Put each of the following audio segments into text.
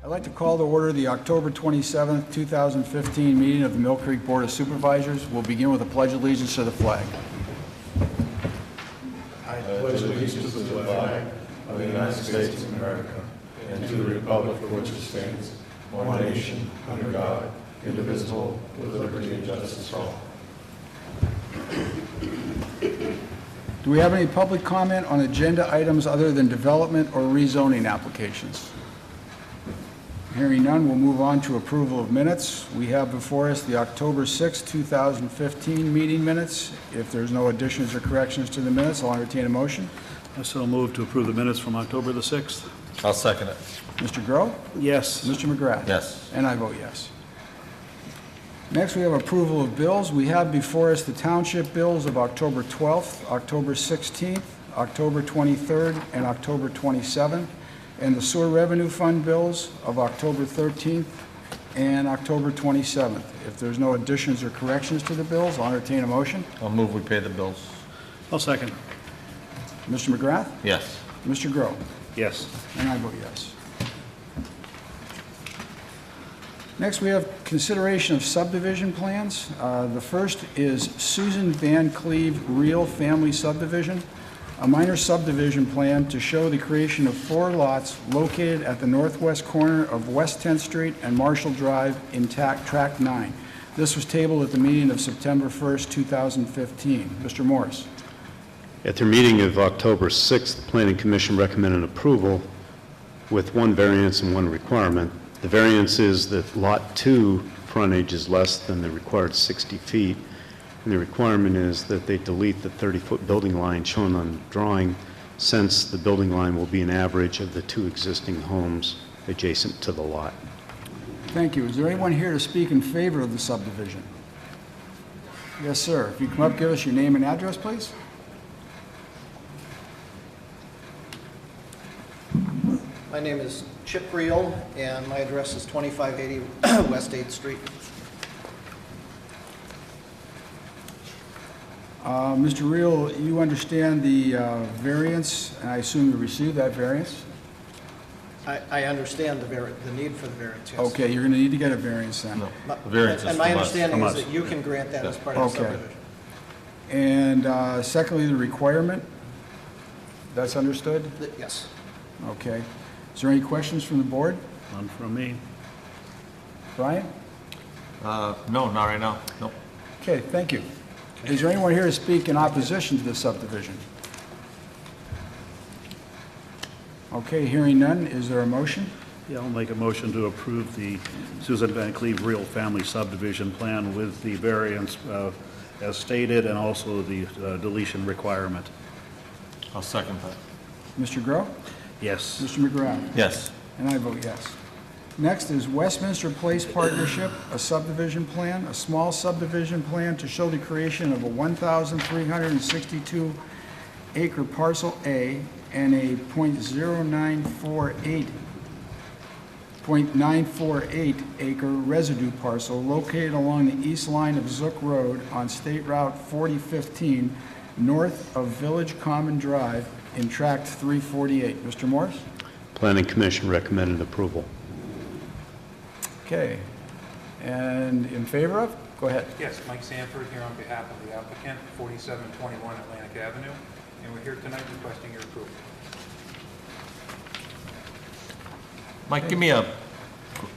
I'd like to call to order the October 27th, 2015 meeting of the Millcreek Board of Supervisors. We'll begin with a pledge of allegiance to the flag. I pledge allegiance to the flag of the United States of America and to the republic for which it stands, one nation, under God, indivisible, with liberty and justice for all. Do we have any public comment on agenda items other than development or rezoning applications? Hearing none, we'll move on to approval of minutes. We have before us the October 6, 2015 meeting minutes. If there's no additions or corrections to the minutes, I'll entertain a motion. I so move to approve the minutes from October the 6th. I'll second it. Mr. Groh? Yes. Mr. McGrath? Yes. And I vote yes. Next, we have approval of bills. We have before us the township bills of October 12th, October 16th, October 23rd, and October 27th, and the sewer revenue fund bills of October 13th and October 27th. If there's no additions or corrections to the bills, I'll entertain a motion. I'll move we pay the bills. I'll second. Mr. McGrath? Yes. Mr. Groh? Yes. And I vote yes. Next, we have consideration of subdivision plans. The first is Susan Van Cleve Real Family Subdivision, a minor subdivision plan to show the creation of 4 lots located at the northwest corner of West 10th Street and Marshall Drive in Tract 9. This was tabled at the meeting of September 1st, 2015. Mr. Morris. At their meeting of October 6th, the Planning Commission recommended approval with 1 variance and 1 requirement. The variance is that Lot 2 frontage is less than the required 60 feet, and the requirement is that they delete the 30-foot building line shown on the drawing, since the building line will be an average of the 2 existing homes adjacent to the lot. Thank you. Is there anyone here to speak in favor of the subdivision? Yes, sir. If you come up, give us your name and address, please. My name is Chip Reel, and my address is 2580 West 8th Street. Mr. Reel, you understand the variance, and I assume you received that variance? I understand the need for the variance, yes. Okay, you're going to need to get a variance then. No. My- The variance is And my from us. understanding From is us. that you can grant that as part of the Okay. subdivision. And secondly, the requirement? That's understood? Yes. Okay. Is there any questions from the board? None from me. Brian? No, not right now. Nope. Okay, thank you. Is there anyone here to speak in opposition to this subdivision? Okay, hearing none, is there a motion? Yeah, I'll make a motion to approve the Susan Van Cleve Real Family Subdivision Plan with the variance as stated, and also the deletion requirement. I'll second that. Mr. Groh? Yes. Mr. McGrath? Yes. And I vote yes. Next is Westminster Place Partnership, a subdivision plan, a small subdivision plan to show the creation of a 1,362 acre parcel A and a .948 acre residue parcel located along the east line of Zook Road on State Route 4015 north of Village Common Drive in Tract 348. Mr. Morris? Planning Commission recommended approval. Okay. And in favor of? Go ahead. Yes, Mike Sanford here on behalf of the applicant, 4721 Atlantic Avenue, and we're here tonight requesting your approval. Mike,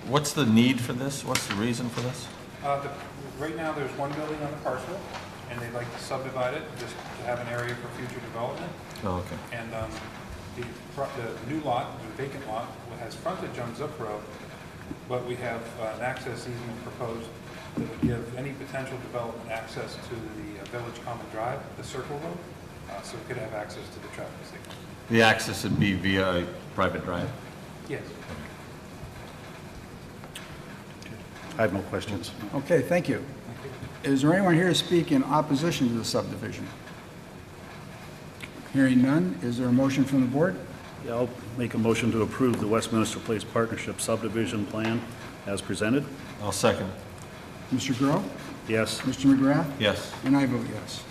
what's the need for this? What's the reason for this? Right now, there's 1 building on the parcel, and they'd like to subdivide it just to have an area for future development. Oh, okay. And the new lot, the vacant lot, has frontage on Zook Road, but we have an access easement proposed that would give any potential development access to the Village Common Drive, the Circle Road, so we could have access to the traffic signal. The access would be via a private drive? Yes. I have no questions. Okay, thank you. Is there anyone here to speak in opposition to the subdivision? Hearing none, is there a motion from the board? Yeah, I'll make a motion to approve the Westminster Place Partnership Subdivision Plan as presented. I'll second. Mr. Groh? Yes. Mr. McGrath? Yes. And I vote yes.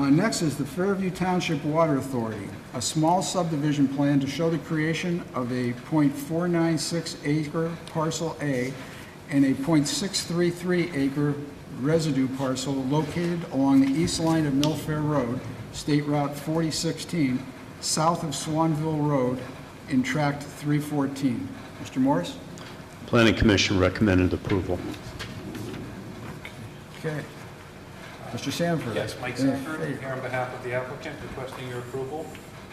Next is the Fairview Township Water Authority, a small subdivision plan to show the creation of a .496 acre parcel A and a .633 acre residue parcel located along the east line of Millfair Road, State Route 4016, south of Swanville Road in Tract 314. Mr. Morris? Planning Commission recommended approval. Okay. Mr. Sanford? Yes, Mike Sanford, I'm here on behalf of the applicant requesting your approval.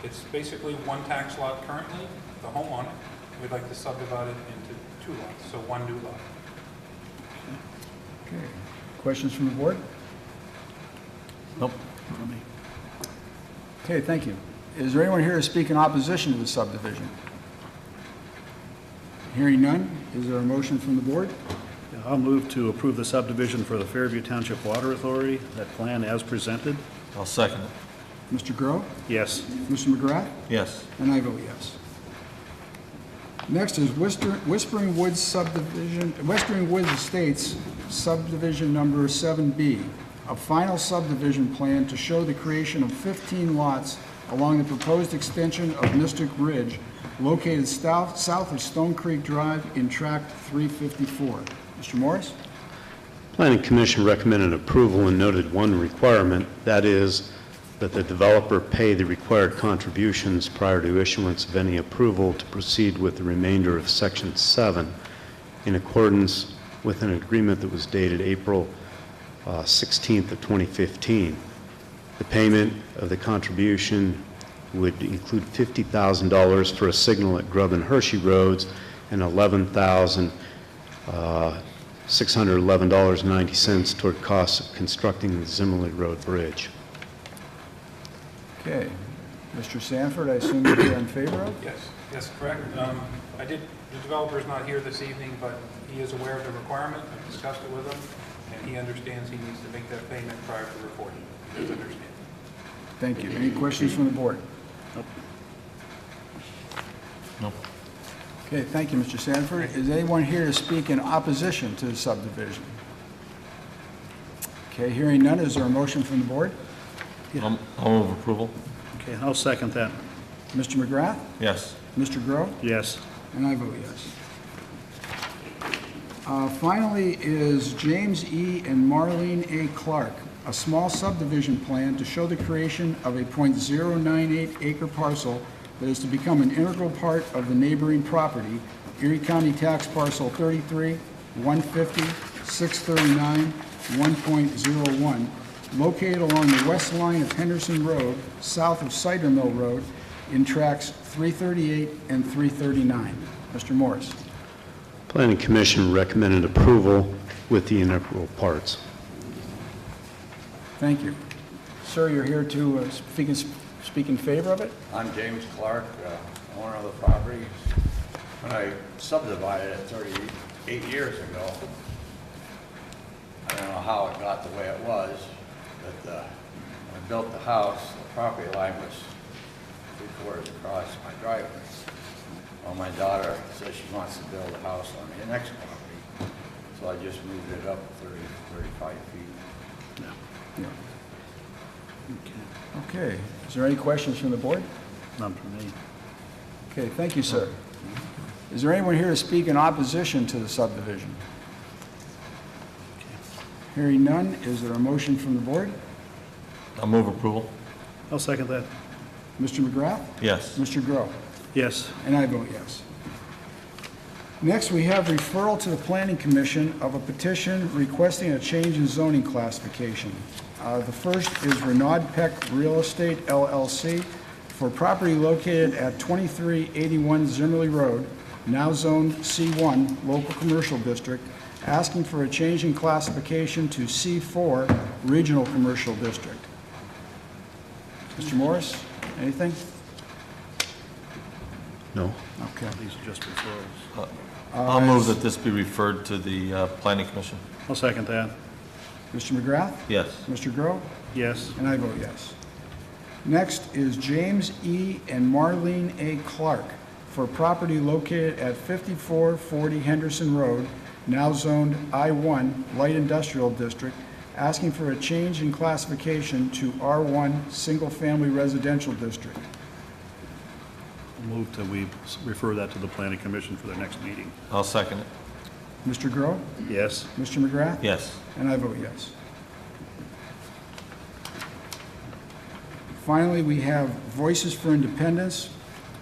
It's basically one tax lot currently, the home on it. We'd like to subdivide it into 2 lots, so 1 new lot. Okay. Questions from the board? Nope. Okay, thank you. Is there anyone here to speak in opposition to the subdivision? Hearing none, is there a motion from the board? I'll move to approve the subdivision for the Fairview Township Water Authority, that plan as presented. I'll second it. Mr. Grow? Yes. Mr. McGrath? Yes. And I vote yes. Next is Whispering Woods subdivision, Whispering Woods Estates subdivision number 7B, a final subdivision plan to show the creation of 15 lots along the proposed extension of Mystic Ridge located south of Stone Creek Drive in Tract 354. Mr. Morris? Planning Commission recommended approval and noted one requirement, that is, that the developer pay the required contributions prior to issuance of any approval to proceed with the remainder of Section 7 in accordance with an agreement that was dated April 16th of 2015. The payment of the contribution would include $50,000 for a signal at Grub and Hershey Roads and $11,611.90 toward costs of constructing the Zimmerly Road Bridge. Okay. Mr. Sanford, I assume you're in favor of? Yes, correct. The developer's not here this evening, but he is aware of the requirement. I've discussed it with him, and he understands he needs to make that payment prior to recording. He does understand. Thank you. Any questions from the board? Nope. Okay, thank you, Mr. Sanford. Is anyone here to speak in opposition to the subdivision? Okay, hearing none, is there a motion from the board? I'll move approval. Okay, I'll second that. Mr. McGrath? Yes. Mr. Grow? Yes. And I vote yes. Finally is James E. and Marlene A. Clark, a small subdivision plan to show the creation of a .098 acre parcel that is to become an integral part of the neighboring property, Erie County Tax Parcel 33, 150, 639, 1.01, located along the west line of Henderson Road, south of Cider Mill Road, in tracts 338 and 339. Mr. Morris. Planning Commission recommended approval with the integral parts. Thank you. Sir, you're here to speak in favor of it? I'm James Clark, owner of the property. When I subdivided it 38 years ago, I don't know how it got the way it was, but when I built the house, the property line was 3/4 across my driveway. Well, my daughter says she wants to build a house on the next property, so I just moved it up 35 feet. Yeah. Okay. Is there any questions from the board? None from me. Okay, thank you, sir. Is there anyone here to speak in opposition to the subdivision? Hearing none, is there a motion from the board? I'll move approval. I'll second that. Mr. McGrath? Yes. Mr. Grow? Yes. And I vote yes. Next, we have referral to the Planning Commission of a petition requesting a change in zoning classification. The first is Renaud Peck Real Estate LLC for property located at 2381 Zimmerly Road, now zoned C1, Local Commercial District, asking for a change in classification to C4, Regional Commercial District. Mr. Morris, anything? No? Okay. These are just referrals. I'll move that this be referred to the Planning Commission. I'll second that. Mr. McGrath? Yes. Mr. Grow? Yes. And I vote yes. Next is James E. and Marlene A. Clark for property located at 5440 Henderson Road, now zoned I-1 Light Industrial District, asking for a change in classification to R1 Single Family Residential District. Move that we refer that to the planning commission for their next meeting. I'll second it. Mr. Groh? Yes. Mr. McGrath? Yes. And I vote yes. Finally, we have Voices for Independence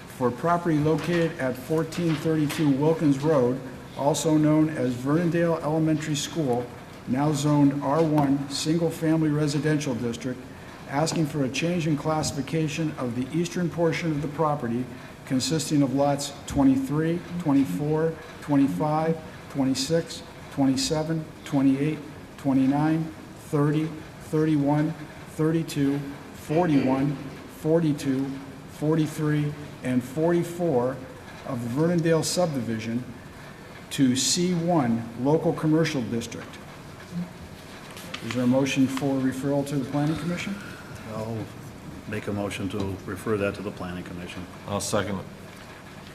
for property located at 1432 Wilkins Road, also known as Vernondale Elementary School, now zoned R1 Single Family Residential District, asking for a change in classification of the eastern portion of the property consisting of lots 23, 24, 25, 26, 27, 28, 29, 30, 31, 32, 41, 42, 43, and 44 of the Vernondale subdivision to C1 Local Commercial District. Is there a motion for referral to the Planning Commission? I'll make a motion to refer that to the planning commission. I'll second it.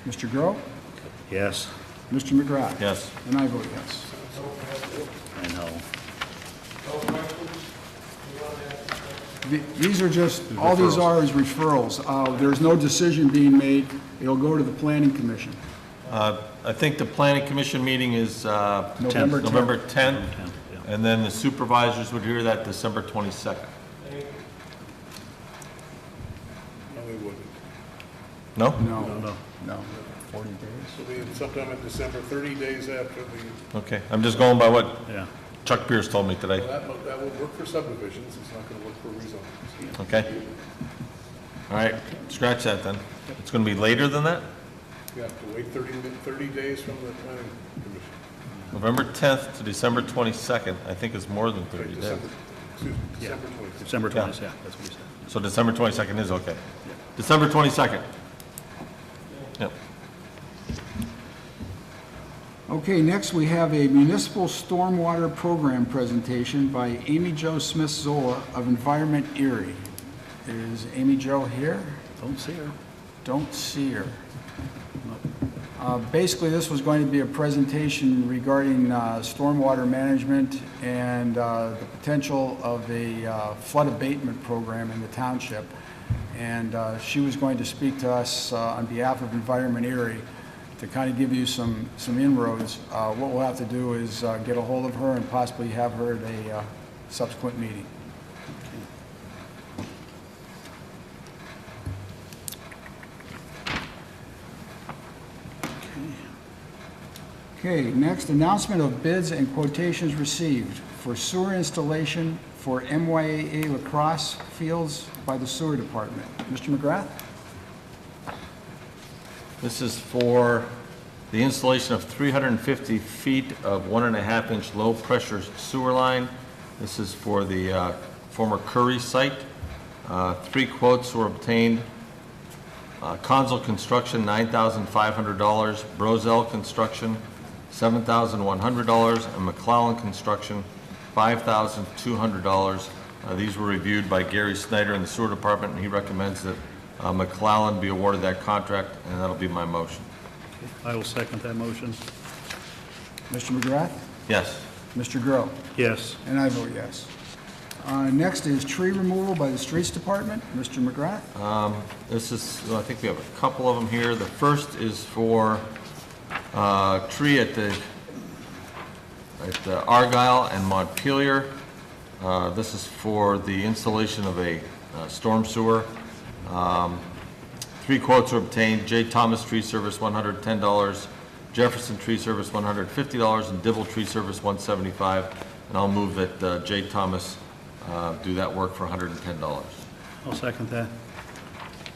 Mr. Groh? Yes. Mr. McGrath? Yes. And I vote yes. I know. These are just, all these are is referrals. There's no decision being made. It'll go to the Planning Commission. I think the planning commission meeting is November 10th. November 10th, Yeah. and then the supervisors would hear that December 22nd. No, we wouldn't. No? No. 40 days. It'll be sometime in December, 30 days after the, Okay, I'm just going by what Yeah. Chuck Pierce told me today. that would work for subdivisions, it's not gonna work for rezonings. Okay? All right, scratch that then. It's going to be later than that? You have to wait 30 days from the planning commission. November 10th to December 22nd, I think is more than 30 Right, days. December 20th. December Yeah. 20th, yeah, that's what he said. So December 22nd is okay. December 22nd. Yep. Okay, next we have a municipal stormwater program presentation by Amy Jo Smith-Zola of Environment Erie. Is Amy Jo here? Don't see her. Don't see her. Basically, this was going to be a presentation regarding stormwater management and the potential of a flood abatement program in the township. And she was going to speak to us on behalf of Environment Erie to kind of give you some inroads. What we'll have to do is get a hold of her and possibly have her at a subsequent meeting. Okay, next, announcement of bids and quotations received for sewer installation for MYAA lacrosse fields by the sewer department. Mr. McGrath? This is for the installation of 350 feet of 1.5-inch low-pressure sewer line. This is for the former Curry site. 3 quotes were obtained. Consul Construction, $9,500. Brozell Construction, $7,100. And McClellan Construction, $5,200. These were reviewed by Gary Snyder in the sewer department, and he recommends that McClellan be awarded that contract, and that'll be my motion. I will second that motion. Mr. McGrath? Yes. Mr. Groh? Yes. And I vote yes. Next is tree removal by the streets department. Mr. McGrath? This is, I think we have a couple of them here. The first is for tree at the Argyle and Montpelier. This is for the installation of a storm sewer. 3 quotes were obtained. J. Thomas Tree Service, $110. Jefferson Tree Service, $150. And Dibble Tree Service, $175. And I'll move that J. Thomas do that work for $110. I'll second that.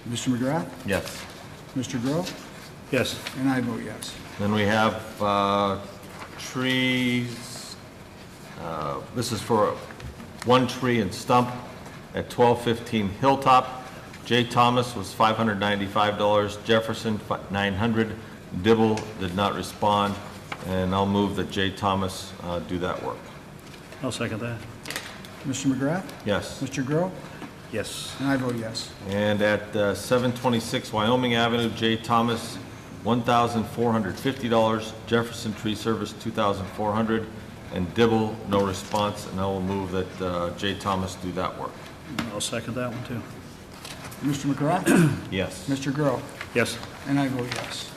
Mr. McGrath? Yes. Mr. Groh? Yes. And I vote yes. Then we have trees. This is for 1 tree and stump at 1215 Hilltop. J. Thomas was $595. Jefferson, $900. Dibble did not respond, and I'll move that J. Thomas do that work. I'll second that. Mr. McGrath? Yes. Mr. Groh? Yes. And I vote yes. And at 726 Wyoming Avenue, J. Thomas, $1,450. Jefferson Tree Service, $2,400. And Dibble, no response, and I will move that J. Thomas do that work. I'll second that one, too. Mr. McGrath? Yes. Mr. Grow? Yes. And I vote yes.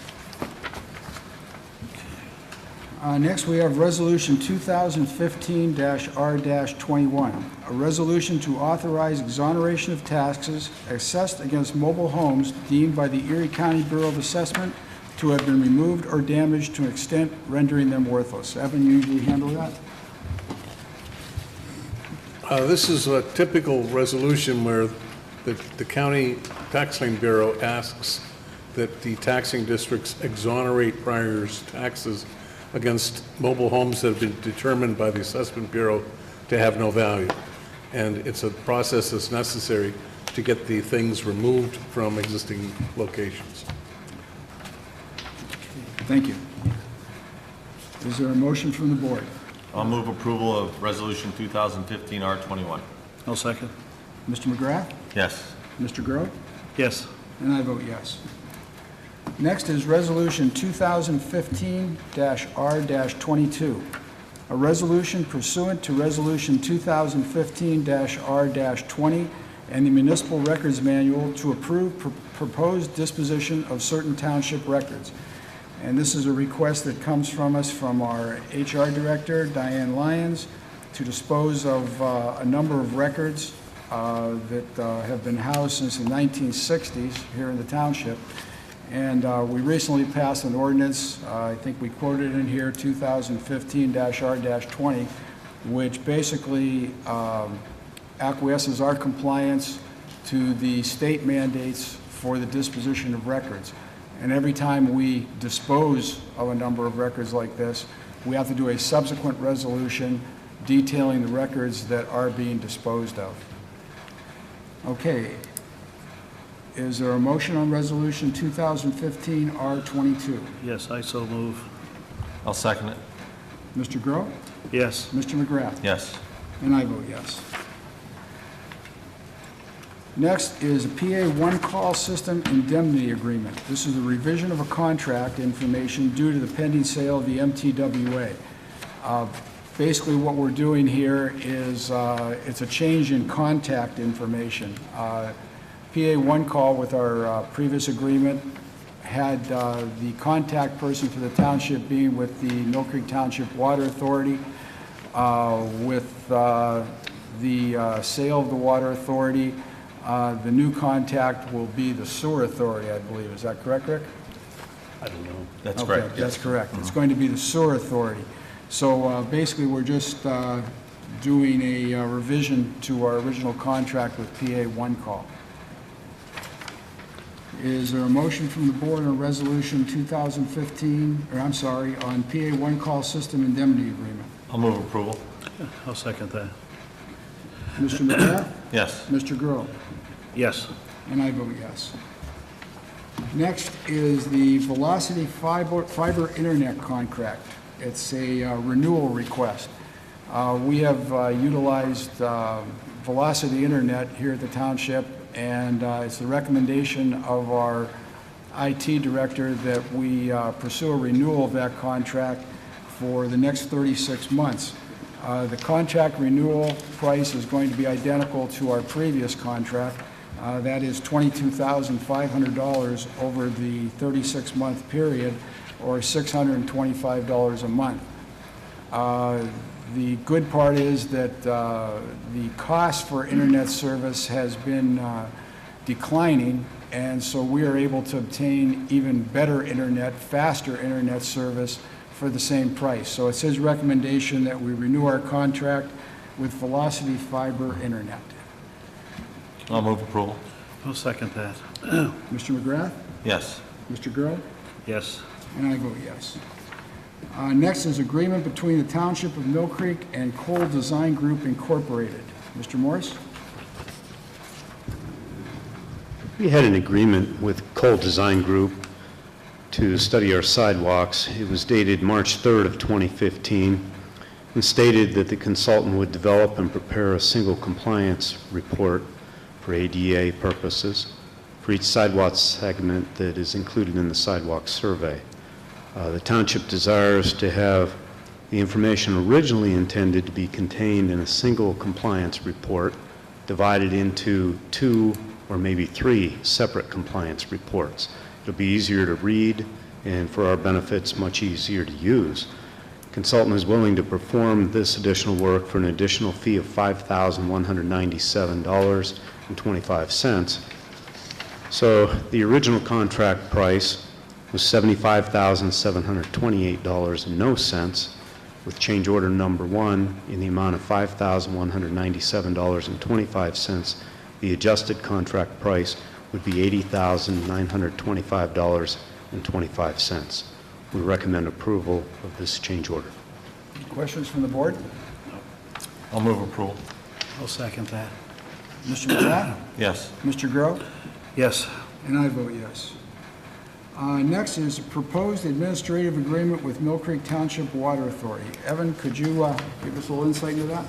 Next, we have Resolution 2015-R-21, a resolution to authorize exoneration of taxes assessed against mobile homes deemed by the Erie County Bureau of Assessment to have been removed or damaged to an extent rendering them worthless. Evan, you usually handle that? This is a typical resolution where the county taxing bureau asks that the taxing districts exonerate prior year's taxes against mobile homes that have been determined by the assessment bureau to have no value. And it's a process that's necessary to get the things removed from existing locations. Thank you. Is there a motion from the board? I'll move approval of Resolution 2015-R21. I'll second. Mr. McGrath? Yes. Mr. Grow? Yes. And I vote yes. Next is Resolution 2015-R-22, a resolution pursuant to Resolution 2015-R-20 and the Municipal Records Manual to approve proposed disposition of certain township records. And this is a request that comes from us from our HR Director, Diane Lyons, to dispose of a number of records that have been housed since the 1960s here in the township. And we recently passed an ordinance, I think we quoted in here, 2015-R-20, which basically acquiesces our compliance to the state mandates for the disposition of records. And every time we dispose of a number of records like this, we have to do a subsequent resolution detailing the records that are being disposed of. Okay. Is there a motion on Resolution 2015-R-22? Yes, I so move. I'll second it. Mr. Grow? Yes. Mr. McGrath? Yes. And I vote yes. Next is a PA one-call system indemnity agreement. This is a revision of a contract information due to the pending sale of the MTWA. Basically, what we're doing here is it's a change in contact information. PA one call with our previous agreement had the contact person for the township being with the Millcreek Township Water Authority. With the sale of the Water Authority, the new contact will be the Sewer Authority, I believe. Is that correct, Rick? I don't know. That's Okay, correct. that's correct. It's going to be the Sewer Authority. So basically, we're just doing a revision to our original contract with PA one call. Is there a motion from the board on Resolution 2015, or I'm sorry, on PA one call system indemnity agreement? I'll move approval. I'll second that. Mr. McGrath? Yes. Mr. Grow? Yes. And I vote yes. Next is the Velocity Fiber Internet contract. It's a renewal request. We have utilized Velocity Internet here at the township, and it's the recommendation of our IT director that we pursue a renewal of that contract for the next 36 months. The contract renewal price is going to be identical to our previous contract. That is $22,500 over the 36-month period, or $625 a month. The good part is that the cost for internet service has been declining, and so we are able to obtain even better internet, faster internet service for the same price. So it's his recommendation that we renew our contract with Velocity Fiber Internet. I'll move approval. I'll second that. Mr. McGrath? Yes. Mr. Grow? Yes. And I vote yes. Next is agreement between the Township of Millcreek and Cole Design Group Incorporated. Mr. Morris? We had an agreement with Cole Design Group to study our sidewalks. It was dated March 3rd of 2015 and stated that the consultant would develop and prepare a single compliance report for ADA purposes for each sidewalk segment that is included in the sidewalk survey. The township desires to have The information originally intended to be contained in a single compliance report, divided into 2 or maybe 3 separate compliance reports. It'll be easier to read and for our benefits, much easier to use. Consultant is willing to perform this additional work for an additional fee of $5,197.25. So the original contract price was $75,728.00, with change order number 1 in the amount of $5,197.25. The adjusted contract price would be $80,925.25. We recommend approval of this change order. Questions from the board? I'll move approval. I'll second that. Mr. McGrath? Yes. Mr. Grow? Yes. And I vote yes. Next is a proposed administrative agreement with Millcreek Township Water Authority. Evan, could you give us a little insight into that?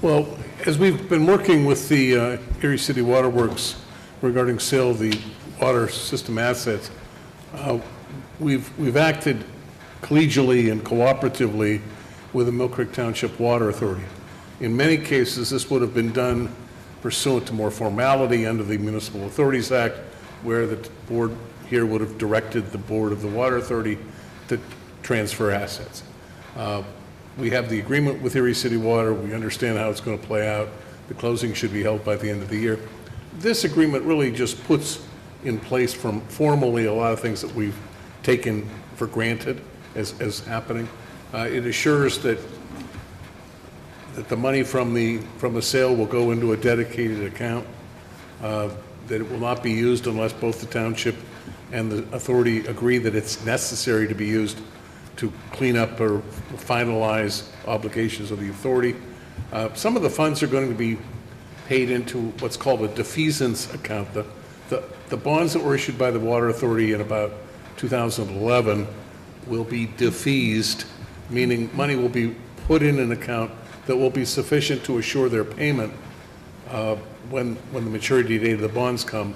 Well, as we've been working with the Erie City Water Works regarding sale of the water system assets, we've acted collegially and cooperatively with the Millcreek Township Water Authority. In many cases, this would have been done pursuant to more formality under the Municipal Authorities Act, where the board here would have directed the board of the Water Authority to transfer assets. We have the agreement with Erie City Water. We understand how it's going to play out. The closing should be held by the end of the year. This agreement really just puts in place formally a lot of things that we've taken for granted as happening. It assures that the money from the sale will go into a dedicated account, that it will not be used unless both the township and the authority agree that it's necessary to be used to clean up or finalize obligations of the authority. Some of the funds are going to be paid into what's called a defeasance account. The bonds that were issued by the Water Authority in about 2011 will be defeased, meaning money will be put in an account that will be sufficient to assure their payment when the maturity date of the bonds come.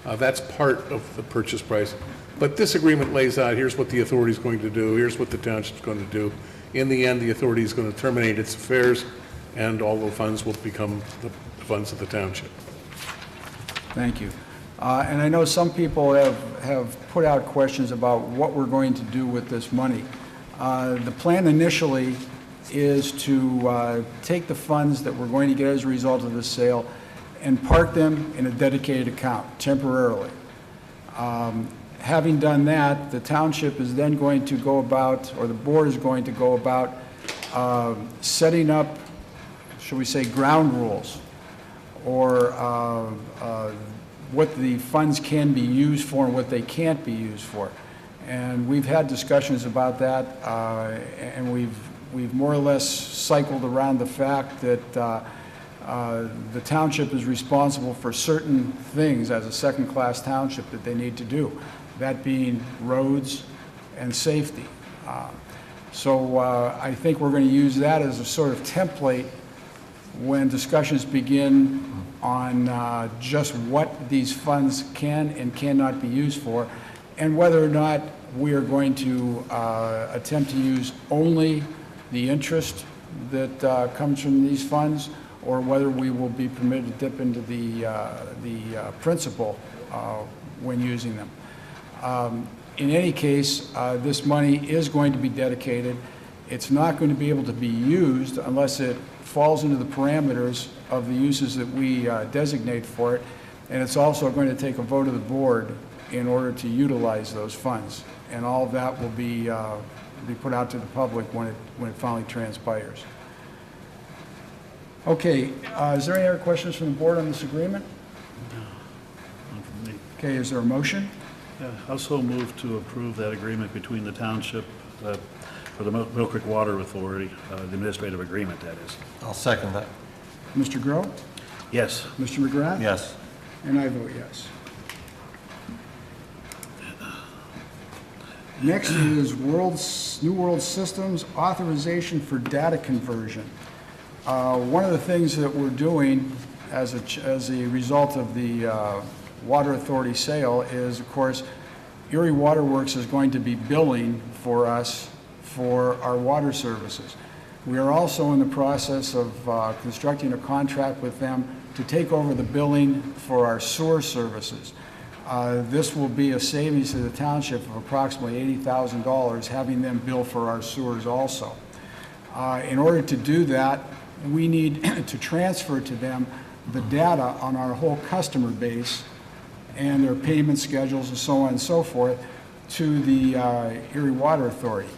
That's part of the purchase price. But this agreement lays out, here's what the authority is going to do, here's what the township is going to do. In the end, the authority is going to terminate its affairs, and all the funds will become the funds of the township. Thank you. And I know some people have put out questions about what we're going to do with this money. The plan initially is to take the funds that we're going to get as a result of the sale and park them in a dedicated account temporarily. Having done that, the township is then going to go about, or the board is going to go about setting up, shall we say, ground rules, or what the funds can be used for and what they can't be used for. And we've had discussions about that, and we've more or less cycled around the fact that the township is responsible for certain things as a second-class township that they need to do, that being roads and safety. So I think we're going to use that as a sort of template when discussions begin on just what these funds can and cannot be used for, and whether or not we are going to attempt to use only the interest that comes from these funds, or whether we will be permitted to dip into the principal when using them. In any case, this money is going to be dedicated. It's not going to be able to be used unless it falls into the parameters of the uses that we designate for it, and it's also going to take a vote of the board in order to utilize those funds. And all of that will be put out to the public when it finally transpires. Okay, is there any other questions from the board on this agreement? No, not from me. Okay, is there a motion? Yeah, I also move to approve that agreement between the township for the Millcreek Water Authority, the administrative agreement, that is. I'll second that. Mr. Grow? Yes. Mr. McGrath? Yes. And I vote yes. Next is New World Systems authorization for data conversion. One of the things that we're doing as a result of the Water Authority sale is, of course, Erie Water Works is going to be billing for us for our water services. We are also in the process of constructing a contract with them to take over the billing for our sewer services. This will be a savings to the township of approximately $80,000, having them bill for our sewers also. In order to do that, we need to transfer to them the data on our whole customer base and their payment schedules and so on and so forth to the Erie Water Authority.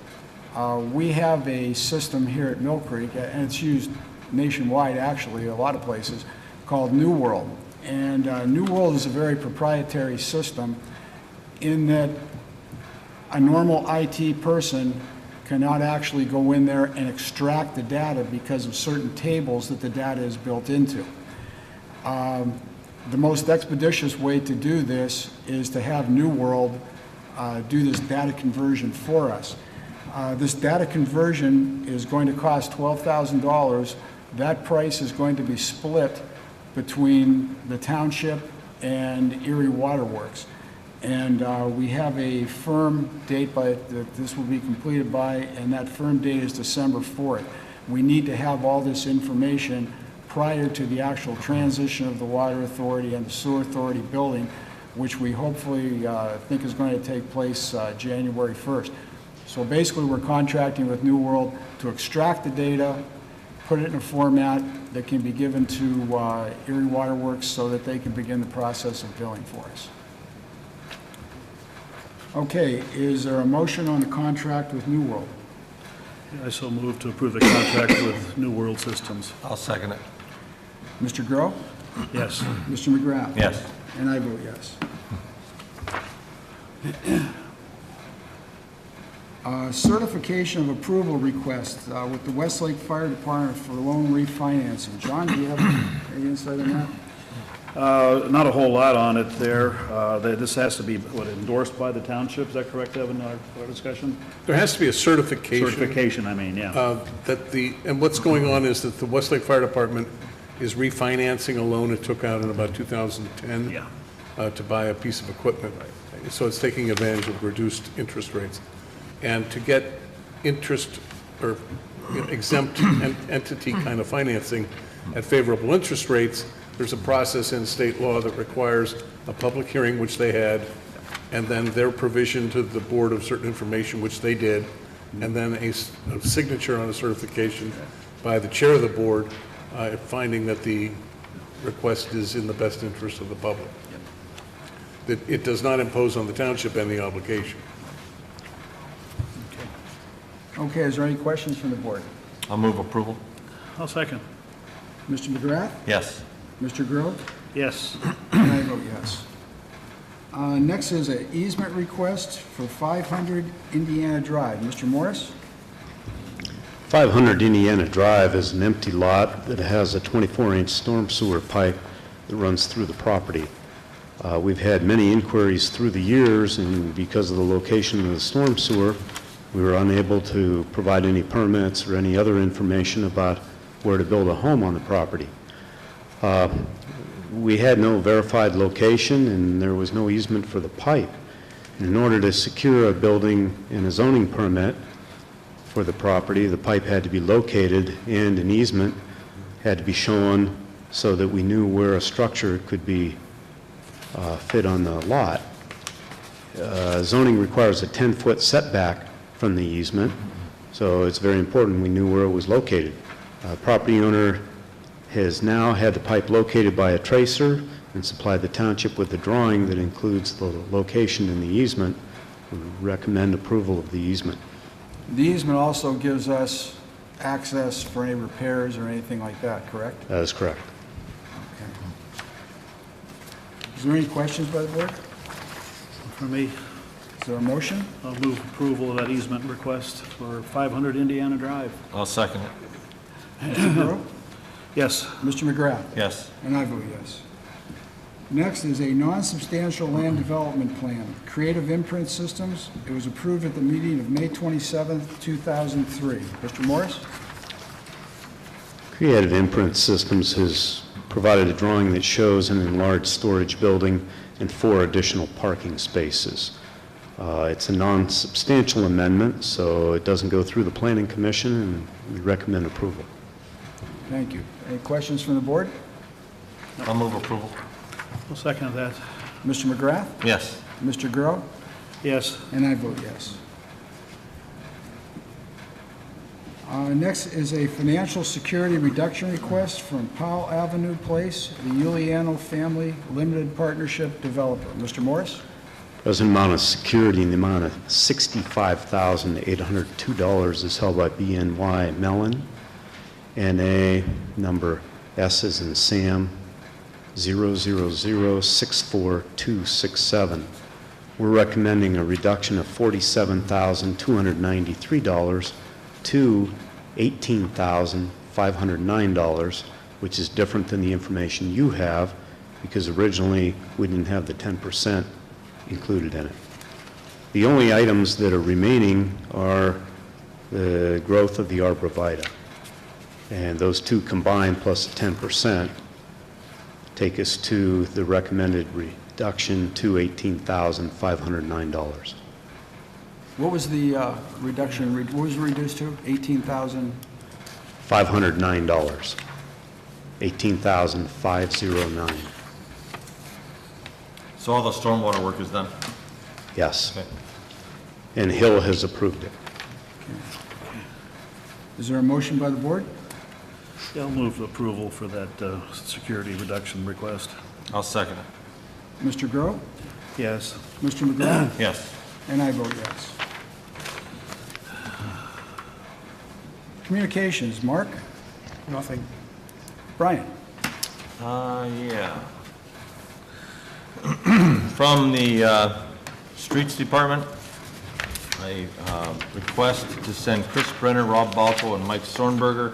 We have a system here at Millcreek, and it's used nationwide actually, a lot of places, called New World. And New World is a very proprietary system in that a normal IT person cannot actually go in there and extract the data because of certain tables that the data is built into. The most expeditious way to do this is to have New World do this data conversion for us. This data conversion is going to cost $12,000. That price is going to be split between the township and Erie Water Works. And we have a firm date that this will be completed by, and that firm date is December 4th. We need to have all this information prior to the actual transition of the Water Authority and the Sewer Authority building, which we hopefully think is going to take place January 1st. So basically, we're contracting with New World to extract the data, put it in a format that can be given to Erie Water Works so that they can begin the process of billing for us. Okay, is there a motion on the contract with New World? I so move to approve the contract with New World Systems. I'll second it. Mr. Groh? Yes. Mr. McGrath? Yes. And I vote yes. Certification of approval request with the Westlake Fire Department for loan refinancing. John, do you have any insight on that? Not a whole lot on it there. This has to be endorsed by the township, is that correct, Evan, our discussion? There has to be a certification. Certification, I mean, yeah. And what's going on is that the Westlake Fire Department is refinancing a loan it took out in about 2010 Yeah. to buy a piece of equipment. So it's taking advantage of reduced interest rates. And to get interest or exempt entity kind of financing at favorable interest rates, there's a process in state law that requires a public hearing, which they had, and then their provision to the board of certain information, which they did, and then a signature on a certification by the chair of the board, finding that the request is in the best interest of the public. That it does not impose on the township any obligation. Okay, is there any questions from the board? I'll move approval. I'll second. Mr. McGrath? Yes. Mr. Grove? Yes. And I vote yes. Next is an easement request for 500 Indiana Drive. Mr. Morris? 500 Indiana Drive is an empty lot that has a 24-inch storm sewer pipe that runs through the property. We've had many inquiries through the years, and because of the location of the storm sewer, we were unable to provide any permits or any other information about where to build a home on the property. We had no verified location, and there was no easement for the pipe. And in order to secure a building and a zoning permit for the property, the pipe had to be located and an easement had to be shown so that we knew where a structure could be fit on the lot. Zoning requires a 10-foot setback from the easement, so it's very important we knew where it was located. Property owner has now had the pipe located by a tracer and supplied the township with a drawing that includes the location in the easement. We recommend approval of the easement. The easement also gives us access for any repairs or anything like that, correct? That is correct. Okay. Is there any questions by the board? For me, Is there a motion? I'll move approval of that easement request for 500 Indiana Drive. I'll second it. Mr. Burrow? Yes. Mr. McGrath? Yes. And I vote yes. Next is a non-substantial land development plan, Creative Imprint Systems. It was approved at the meeting of May 27th, 2003. Mr. Morris? Creative Imprint Systems has provided a drawing that shows an enlarged storage building and 4 additional parking spaces. It's a non-substantial amendment, so it doesn't go through the Planning Commission, and we recommend approval. Thank you. Any questions from the board? I'll move approval. I'll second that. Mr. McGrath? Yes. Mr. Grow? Yes. And I vote yes. Next is a financial security reduction request from Powell Avenue Place, the Giuliano Family Limited Partnership Developer. Mr. Morris? There's an amount of security in the amount of $65,802 is held by BNY Mellon, NA number S as in Sam, 000-64267. We're recommending a reduction of $47,293 to $18,509, which is different than the information you have, because originally we didn't have the 10% included in it. The only items that are remaining are the growth of the arborvitae. And those two combined plus the 10% take us to the recommended reduction to $18,509. What was the reduction, what was it reduced to? 18,000? $509. $18,509. So all the stormwater work is done? Yes. Okay. And Hill has approved it. Is there a motion by the board? Yeah, I'll move approval for that security reduction request. I'll second it. Mr. Grow? Yes. Mr. McGrath? Yes. And I vote yes. Communications, Mark? Nothing. Brian? Yeah. From the Streets Department, I request to send Chris Brenner, Rob Balco, and Mike Sornberger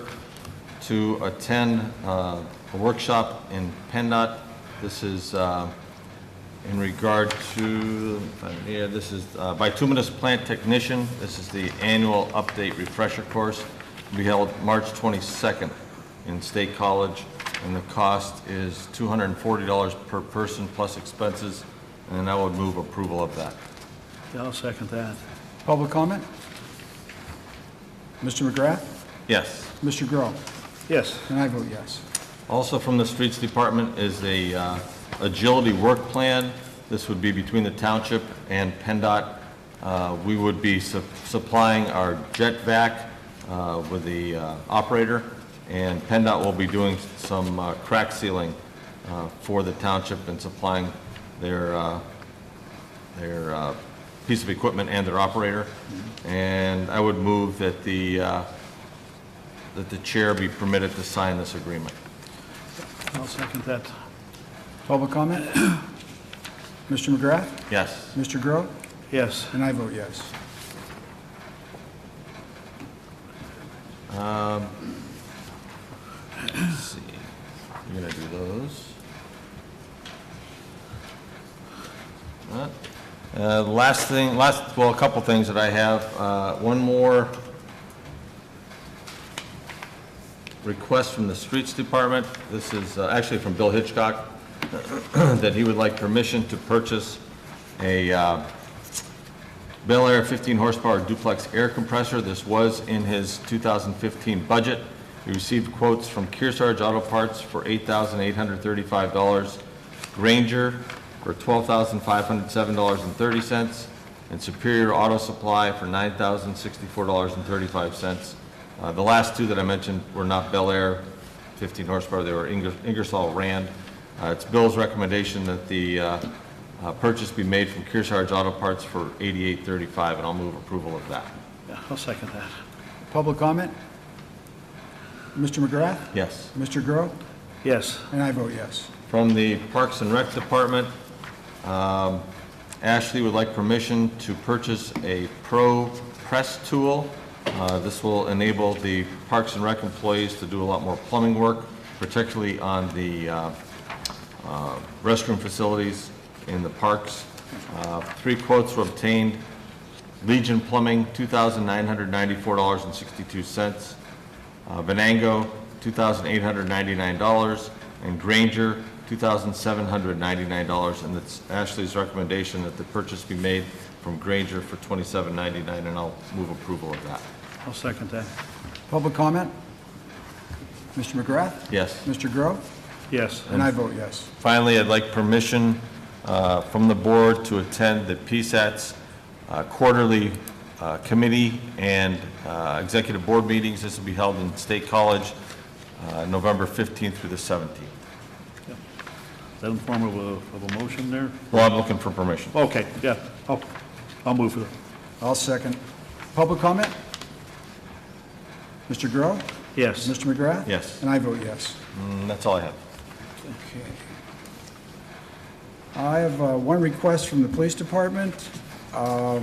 to attend a workshop in PennDOT. This is in regard to, this is bituminous plant technician. This is the annual update refresher course. Will be held March 22nd in State College, and the cost is $240 per person plus expenses, and I would move approval of that. Yeah, I'll second that. Public comment? Mr. McGrath? Yes. Mr. Grow? Yes. And I vote yes. Also from the Streets Department is a agility work plan. This would be between the township and PennDOT. We would be supplying our jet vac with the operator, and PennDOT will be doing some crack sealing for the township and supplying their piece of equipment and their operator. And I would move that the chair be permitted to sign this agreement. I'll second that. Public comment? Mr. McGrath? Yes. Mr. Grow? Yes. And I vote yes. Let's see. You're gonna do those. Last thing, well, a couple things that I have. One more request from the Streets Department. This is actually from Bill Hitchcock, that he would like permission to purchase a Bel Air 15 horsepower duplex air compressor. This was in his 2015 budget. We received quotes from Kearsarge Auto Parts for $8,835, Granger for $12,507.30, and Superior Auto Supply for $9,064.35. The last two that I mentioned were not Bel Air 15 horsepower, they were Ingersoll Rand. It's Bill's recommendation that the purchase be made from Kearsarge Auto Parts for $88.35, and I'll move approval of that. Yeah, I'll second that. Public comment? Mr. McGrath? Yes. Mr. Grow? Yes. And I vote yes. From the Parks and Rec Department, Ashley would like permission to purchase a Pro Press tool. This will enable the Parks and Rec employees to do a lot more plumbing work, particularly on the restroom facilities in the parks. 3 quotes were obtained. Legion Plumbing, $2,994.62. Venango, $2,899, and Granger, $2,799, and it's Ashley's recommendation that the purchase be made from Granger for $27.99, and I'll move approval of that. I'll second that. Public comment? Mr. McGrath? Yes. Mr. Grow? Yes. And I vote yes. Finally, I'd like permission from the board to attend the PSAT's quarterly committee and executive board meetings. This will be held in State College, November 15th through the 17th. Is that in the form of a motion there? Well, I'm looking for permission. Okay, yeah. I'll move for that. I'll second. Public comment? Mr. Grow? Yes. Mr. McGrath? Yes. And I vote yes. That's all I have. Okay. I have one request from the police department. A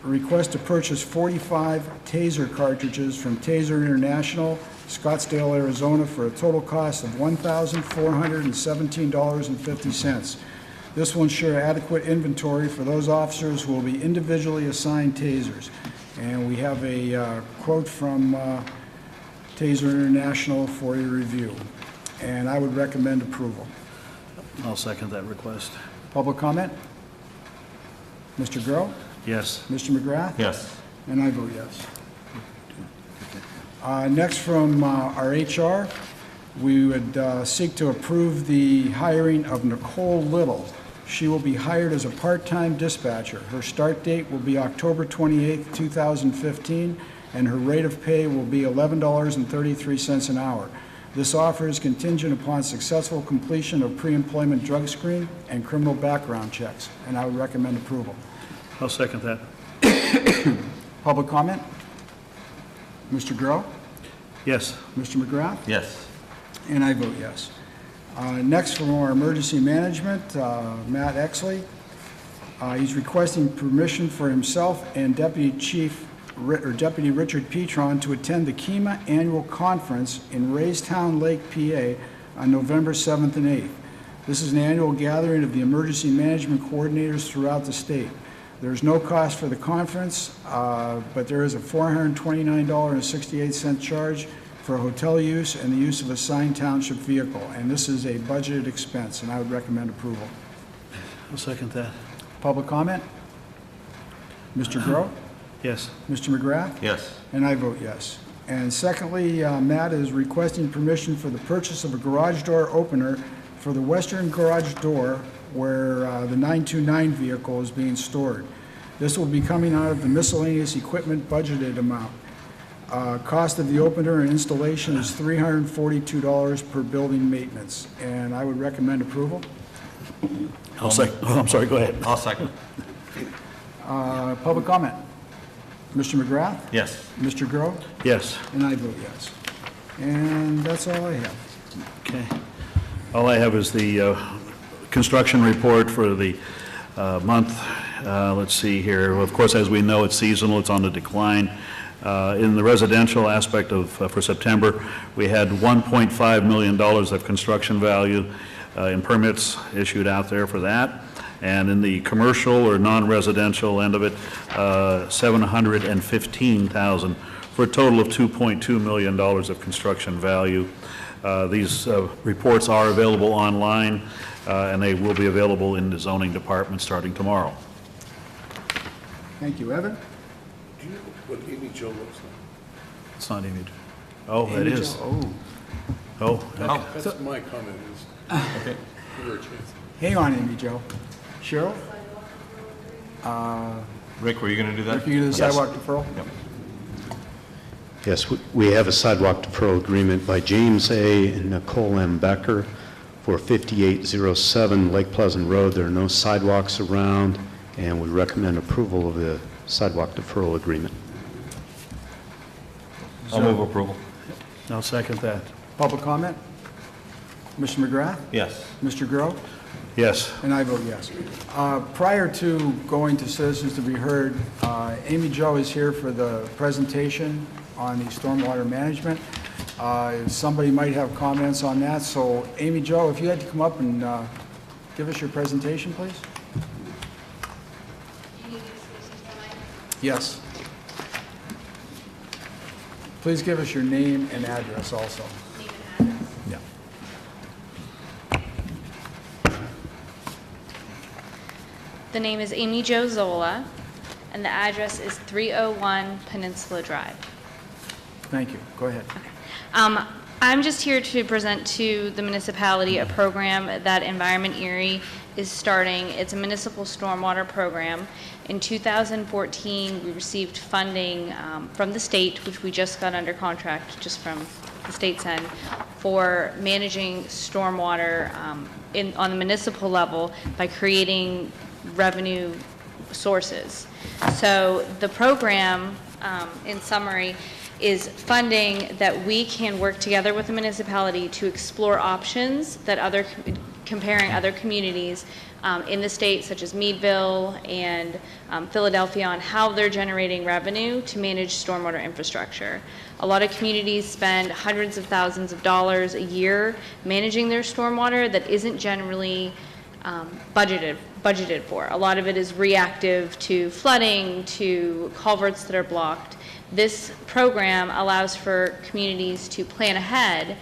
request to purchase 45 taser cartridges from Taser International, Scottsdale, Arizona, for a total cost of $1,417.50. This will ensure adequate inventory for those officers who will be individually assigned tasers. And we have a quote from Taser International for your review. And I would recommend approval. I'll second that request. Public comment? Mr. Grow? Yes. Mr. McGrath? Yes. And I vote yes. Next from our HR, we would seek to approve the hiring of Nicole Little. She will be hired as a part-time dispatcher. Her start date will be October 28th, 2015, and her rate of pay will be $11.33 an hour. This offer is contingent upon successful completion of pre-employment drug screen and criminal background checks, and I would recommend approval. I'll second that. Public comment? Mr. Grow? Yes. Mr. McGrath? Yes. And I vote yes. Next, from our emergency management, Matt Exley. He's requesting permission for himself and Deputy Richard Petron to attend the KEMA Annual Conference in Raystown Lake, PA on November 7th and 8th. This is an annual gathering of the emergency management coordinators throughout the state. There's no cost for the conference, but there is a $429.68 charge for hotel use and the use of a signed township vehicle, and this is a budgeted expense, and I would recommend approval. I'll second that. Public comment? Mr. Grow? Yes. Mr. McGrath? Yes. And I vote yes. And secondly, Matt is requesting permission for the purchase of a garage door opener for the western garage door where the 929 vehicle is being stored. This will be coming out of the miscellaneous equipment budgeted amount. Cost of the opener and installation is $342 per building maintenance, and I would recommend approval. I'll second. Oh, I'm sorry, go ahead. I'll second. Public comment? Mr. McGrath? Yes. Mr. Grow? Yes. And I vote yes. And that's all I have. Okay. All I have is the construction report for the month. Let's see here. Of course, as we know, it's seasonal. It's on the decline. In the residential aspect of for September, we had $1.5 million of construction value in permits issued out there for that. And in the commercial or non-residential end of it, $715,000 for a total of $2.2 million of construction value. These reports are available online, and they will be available in the zoning department starting tomorrow. Thank you. Evan? Do you know what Amy Jo looks like? It's not Amy. Oh, that Amy is. Jo? Oh. Oh, okay. That's my comment is, give her a chance. Hang on, Amy Jo. Cheryl? Rick, were you going to do that? If you do the sidewalk deferral? Yep. Yes, we have a sidewalk deferral agreement by James A. and Nicole M. Becker for 5807 Lake Pleasant Road. There are no sidewalks around, and we recommend approval of the sidewalk deferral agreement. I'll move approval. I'll second that. Public comment? Mr. McGrath? Yes. Mr. Grow? Yes. And I vote yes. Prior to going to citizens to be heard, Amy Jo is here for the presentation on the stormwater management. Somebody might have comments on that, so Amy Jo, if you had to come up and give us your presentation, please. Yes. Please give us your name and address also. Yeah. The name is Amy Jo Zola. and the address is 301 Peninsula Drive. Thank you. Go ahead. I'm just here to present to the municipality a program that Environment Erie is starting. It's a municipal stormwater program. In 2014, we received funding from the state, which we just got under contract just from the state's end, for managing stormwater on the municipal level by creating revenue sources. So the program, in summary, is funding that we can work together with the municipality to explore options that comparing other communities in the state, such as Meadville and Philadelphia, on how they're generating revenue to manage stormwater infrastructure. A lot of communities spend hundreds of thousands of dollars a year managing their stormwater that isn't generally budgeted for. A lot of it is reactive to flooding, to culverts that are blocked. This program allows for communities to plan ahead,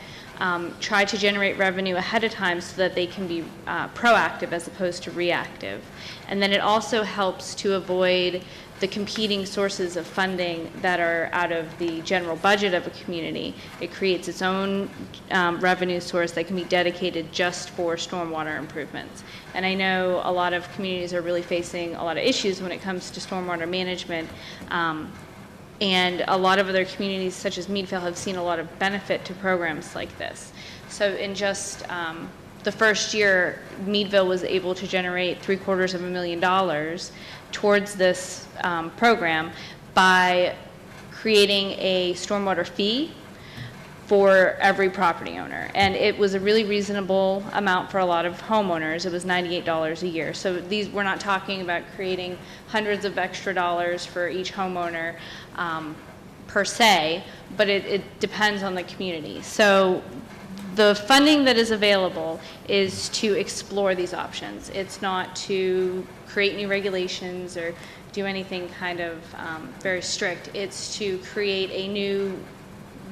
try to generate revenue ahead of time so that they can be proactive as opposed to reactive. And then it also helps to avoid the competing sources of funding that are out of the general budget of a community. It creates its own revenue source that can be dedicated just for stormwater improvements. And I know a lot of communities are really facing a lot of issues when it comes to stormwater management. And a lot of other communities, such as Meadville, have seen a lot of benefit to programs like this. So in just the first year, Meadville was able to generate $750,000 towards this program by creating a stormwater fee for every property owner. And it was a really reasonable amount for a lot of homeowners. It was $98 a year. So we're not talking about creating hundreds of extra dollars for each homeowner per se, but it depends on the community. So the funding that is available is to explore these options. It's not to create new regulations or do anything kind of very strict. It's to create a new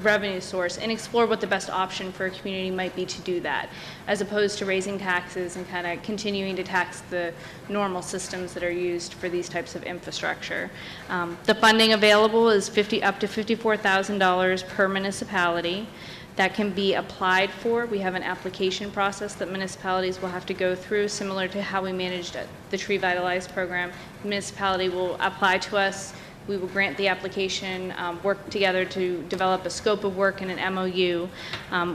revenue source and explore what the best option for a community might be to do that, as opposed to raising taxes and kind of continuing to tax the normal systems that are used for these types of infrastructure. The funding available is up to $54,000 per municipality. That can be applied for. We have an application process that municipalities will have to go through, similar to how we managed the Tree Vitalized program. The municipality will apply to us. We will grant the application, work together to develop a scope of work and an MOU.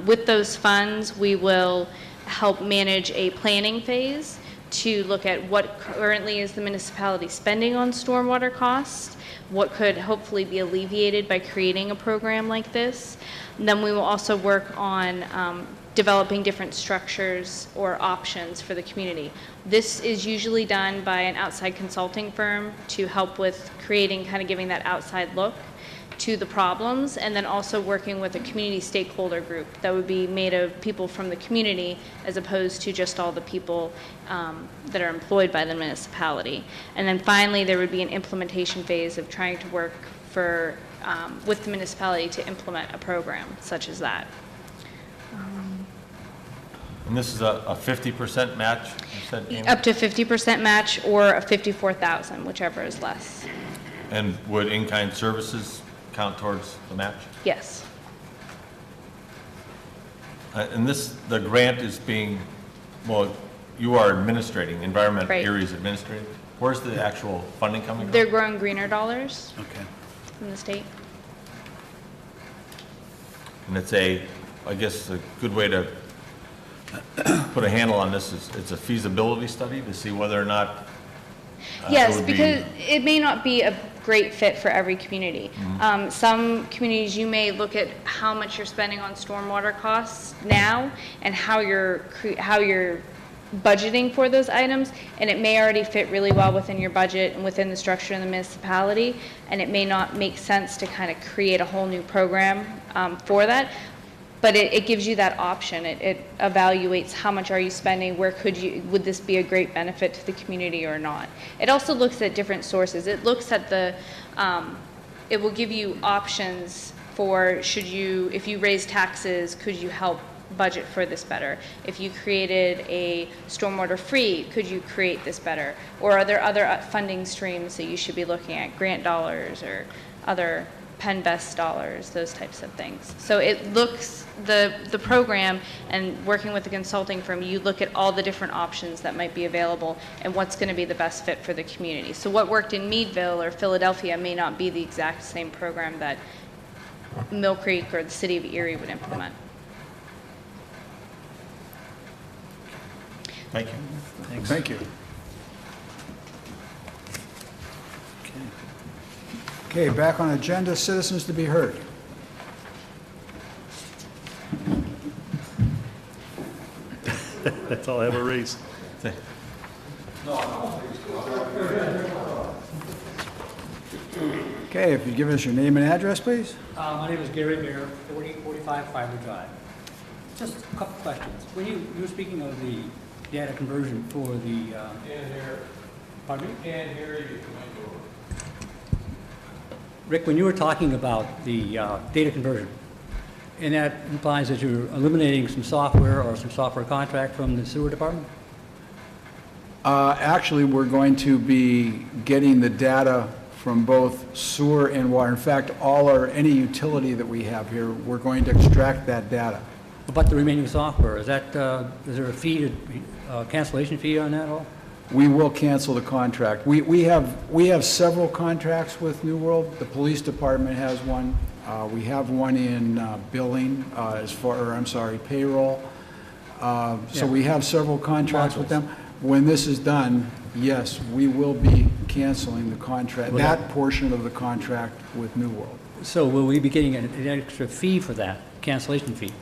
With those funds, we will help manage a planning phase to look at what currently is the municipality spending on stormwater costs, what could hopefully be alleviated by creating a program like this. And then we will also work on developing different structures or options for the community. This is usually done by an outside consulting firm to help with creating, kind of giving that outside look to the problems, and then also working with a community stakeholder group that would be made of people from the community as opposed to just all the people that are employed by the municipality. And then finally, there would be an implementation phase of trying to work with the municipality to implement a program such as that. And this is a 50% match, you said, Amy? Up to 50% match or a $54,000, whichever is less. And would in-kind services count towards the match? Yes. And the grant is being, well, you are administrating, Environment Right. Erie is administrating. Where's the actual funding coming from? They're growing greener dollars Okay. from the state. And it's I guess a good way to put a handle on this is it's a feasibility study to see whether or not Yes, it would be- because it may not be a great fit for every community. Some communities, you may look at how much you're spending on stormwater costs now and how you're budgeting for those items, and it may already fit really well within your budget and within the structure of the municipality, and it may not make sense to kind of create a whole new program for that. But it gives you that option. It evaluates how much are you spending, would this be a great benefit to the community or not. It also looks at different sources. It looks at it will give you options for if you raise taxes, could you help budget for this better? If you created a stormwater free, could you create this better? Or are there other funding streams that you should be looking at, grant dollars or other Penn Best dollars, those types of things? So it looks, the program and working with the consulting firm, you look at all the different options that might be available and what's going to be the best fit for the community. So what worked in Meadville or Philadelphia may not be the exact same program that Millcreek or the city of Erie would implement. Thank you. Thank you. Okay, back on agenda, citizens to be heard. That's all I have a raise. Okay, if you give us your name and address, please. My name is Gary Mayer, 4045 Fiber Drive. Just a couple questions. When you were speaking of the data conversion for the... Pardon me? Rick, when you were talking about the data conversion, and that implies that you're eliminating some software or some software contract from the sewer department? Actually, we're going to be getting the data from both sewer and water. In fact, any utility that we have here, we're going to extract that data. About the remaining software, is there a fee, cancellation fee on that at all? We will cancel the contract. We have several contracts with New World. The police department has one. We have one in billing, payroll. So we have several contracts with them. When this is done, yes, we will be canceling the contract, that portion of the contract with New World. So will we be getting an extra fee for that, cancellation fee?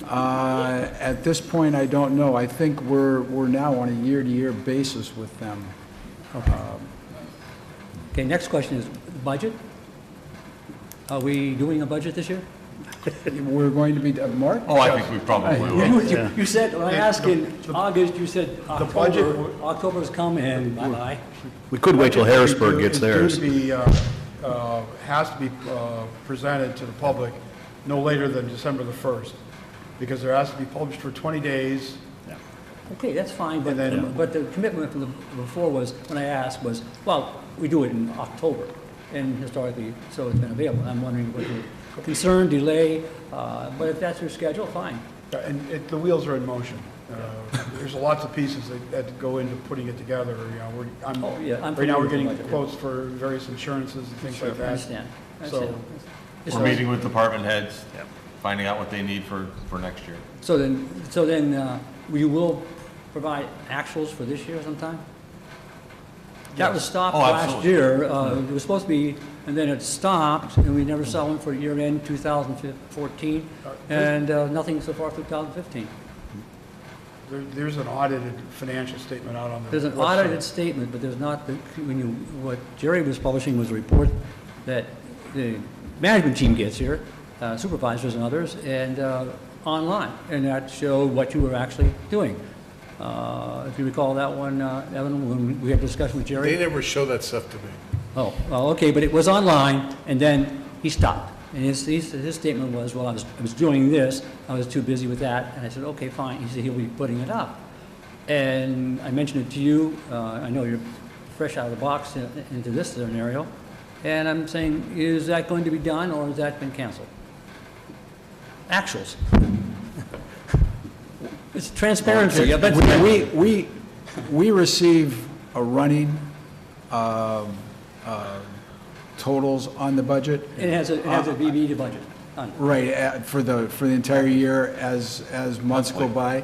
At this point, I don't know. I think we're now on a year-to-year basis with them. Okay, next question is budget. Are we doing a budget this year? We're going to be, Mark? Oh, I think we probably will. You said, when I asked in August, you said October's come and bye-bye. We could wait till Harrisburg gets theirs. Has to be presented to the public no later than December the 1st, because there has to be published for 20 days. Okay, that's fine, but, And then- but the commitment from the before was, when I asked was, well, we do it in October, and historically, so it's been available. I'm wondering what your concern, delay, but if that's your schedule, fine. And the wheels are in motion. There's lots of pieces that go into putting it together. I'm Right now, we're familiar with the getting budget. quotes for various insurances and things like I that. understand. So, Just We're meeting with department heads, finding out what they need for next year. So then, you will provide actuals for this year sometime? That was stopped Oh, last absolutely. year. It was supposed to be, and then it stopped, and we never saw one for year-end 2014, and nothing so far through 2015. there's an audited financial statement out on the website. There's an audited statement, but there's not, what Jerry was publishing was a report that the management team gets here, supervisors and others, and online, and that showed what you were actually doing. If you recall that one, Evan, when we had a discussion with Jerry? They never show that stuff to me. Oh, well, okay, but it was online, and then he stopped. And his statement was, well, I was doing this, I was too busy with that, and I said, okay, fine. He said he'll be putting it up. And I mentioned it to you, I know you're fresh out of the box into this scenario, and I'm saying, is that going to be done, or has that been canceled? Actuals. It's transparency. But We receive a running totals on the budget. it has a VB to budget on it. Right, for the entire year as months go by.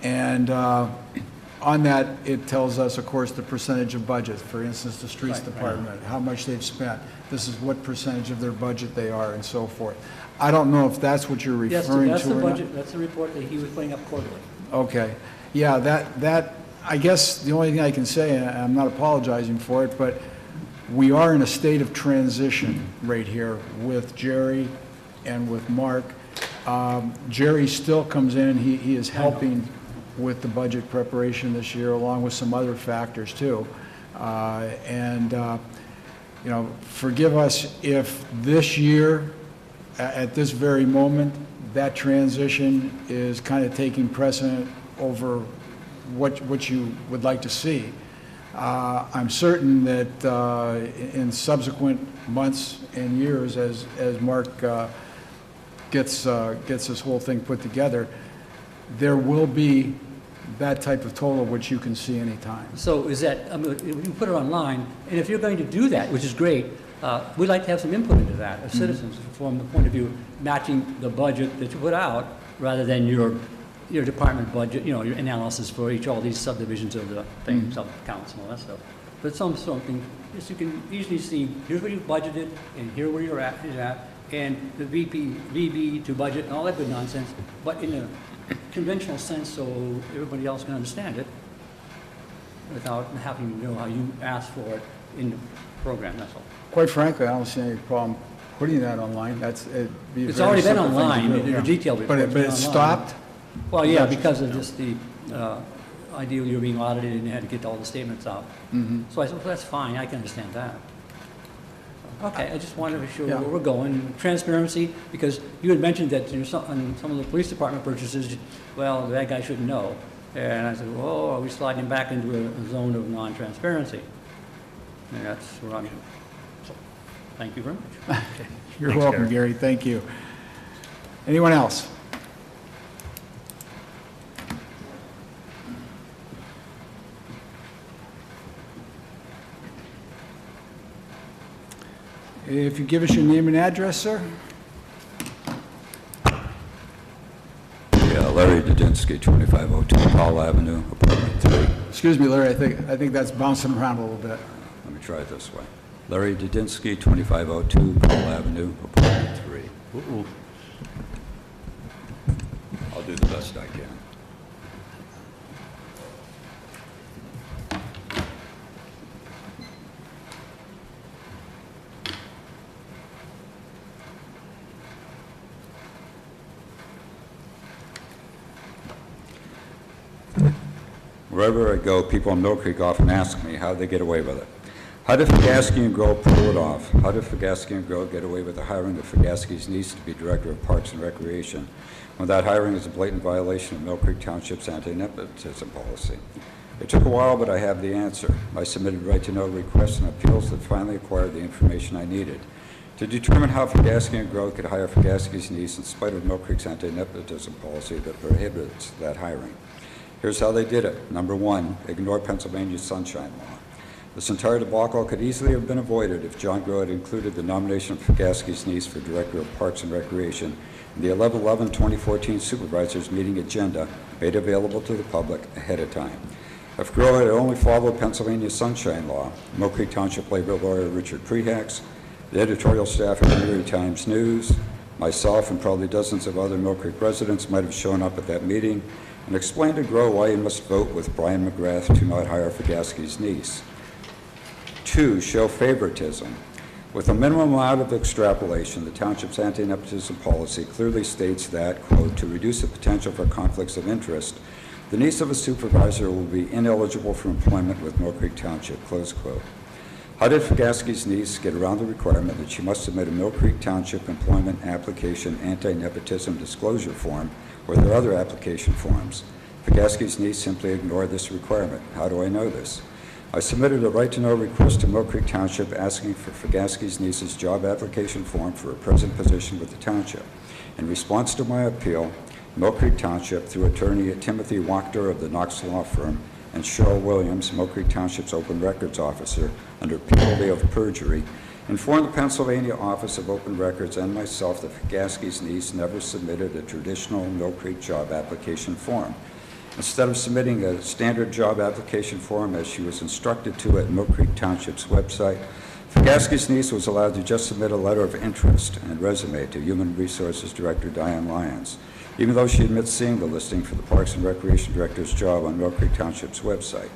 And on that, it tells us, of course, the percentage of budget. For instance, the streets department, how much they've spent. This is what percentage of their budget they are, and so forth. I don't know if that's what you're referring to That's the or not. budget, that's the report that he was putting up quarterly. Okay. Yeah, that, I guess the only thing I can say, and I'm not apologizing for it, but we are in a state of transition right here with Jerry and with Mark. Jerry still comes in, he is helping with the budget preparation this year, along with some other factors too. Forgive us if this year At this very moment, that transition is kind of taking precedent over what you would like to see. I'm certain that in subsequent months and years, as Mark gets this whole thing put together, there will be that type of total which you can see anytime. So is that, I mean, you can put it online, and if you're going to do that, which is great, we'd like to have some input into that as citizens from the point of view matching the budget that you put out rather than your department budget, you know, your analysis for all these subdivisions of the things, sub-counts and all that stuff. But something, just you can easily see, here's what you've budgeted, and here where you're at, and the VB to budget and all that good nonsense, but in a conventional sense so everybody else can understand it without having to know how you asked for it in the program, that's all. Quite frankly, I don't see any problem putting that online. It'd be a It's very already been simple thing to online, do, the yeah. detailed But report's been it's online. stopped? Well, yeah, because of just the idea you're being audited and you had to get all the statements out. So I said, well, that's fine, I can understand that. Okay, I just wanted to show Yeah. where we're going. Transparency, because you had mentioned that on some of the police department purchases, well, that guy shouldn't know. And I said, well, are we sliding back into a zone of non-transparency? And that's where I'm, so, thank you very much. You're Thanks, welcome, Gary. Gary, thank you. Anyone else? If you give us your name and address, sir? Yeah, Larry Dudinsky, 2502 Powell Avenue, apartment 3. Excuse me, Larry, I think that's bouncing around a little bit. Let me try it this way. Larry Dudinsky, 2502 Powell Avenue, apartment 3. I'll do the best I can. Wherever I go, people in Millcreek often ask me how they get away with it. How did Fagaski and Grow pull it off? How did Fagaski and Grow get away with the hiring of Fagaski's niece to be Director of Parks and Recreation when that hiring is a blatant violation of Millcreek Township's anti-nepotism policy? It took a while, but I have the answer. I submitted right-to-know requests and appeals that finally acquired the information I needed to determine how Fagaski and Grow could hire Fagaski's niece in spite of Millcreek's anti-nepotism policy that prohibits that hiring. Here's how they did it. Number one, ignore Pennsylvania's Sunshine Law. This entire debacle could easily have been avoided if John Grow had included the nomination of Fagaski's niece for Director of Parks and Recreation in the 11/11/2014 Supervisors meeting agenda made available to the public ahead of time. If Grow had only followed Pennsylvania's Sunshine Law, Millcreek Township labor lawyer Richard Prehax, the editorial staff of the Erie Times News, myself, and probably dozens of other Millcreek residents might have shown up at that meeting and explained to Grow why he must vote with Brian McGrath to not hire Fagaski's niece. Two, show favoritism. With a minimum amount of extrapolation, the township's anti-nepotism policy clearly states that, quote, to reduce the potential for conflicts of interest, the niece of a supervisor will be ineligible for employment with Millcreek Township, close quote. How did Fagaski's niece get around the requirement that she must submit a Millcreek Township employment application anti-nepotism disclosure form or their other application forms? Fagaski's niece simply ignored this requirement. How do I know this? I submitted a right-to-know request to Millcreek Township asking for Fagaski's niece's job application form for a present position with the township. In response to my appeal, Millcreek Township, through attorney Timothy Wachter of the Knox Law Firm and Cheryl Williams, Millcreek Township's open records officer, under penalty of perjury, informed the Pennsylvania Office of Open Records and myself that Fagaski's niece never submitted a traditional Millcreek job application form. Instead of submitting a standard job application form as she was instructed to at Millcreek Township's website, Fagaski's niece was allowed to just submit a letter of interest and resume to Human Resources Director Diane Lyons, even though she admits seeing the listing for the Parks and Recreation Director's job on Millcreek Township's website.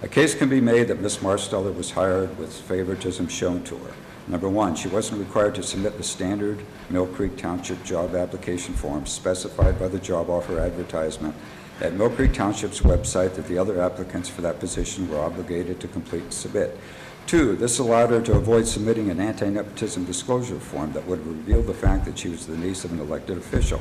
A case can be made that Ms. Marsteller was hired with favoritism shown to her. Number one, she wasn't required to submit the standard Millcreek Township job application form specified by the job offer advertisement at Millcreek Township's website that the other applicants for that position were obligated to complete and submit. 2, this allowed her to avoid submitting an anti-nepotism disclosure form that would have revealed the fact that she was the niece of an elected official.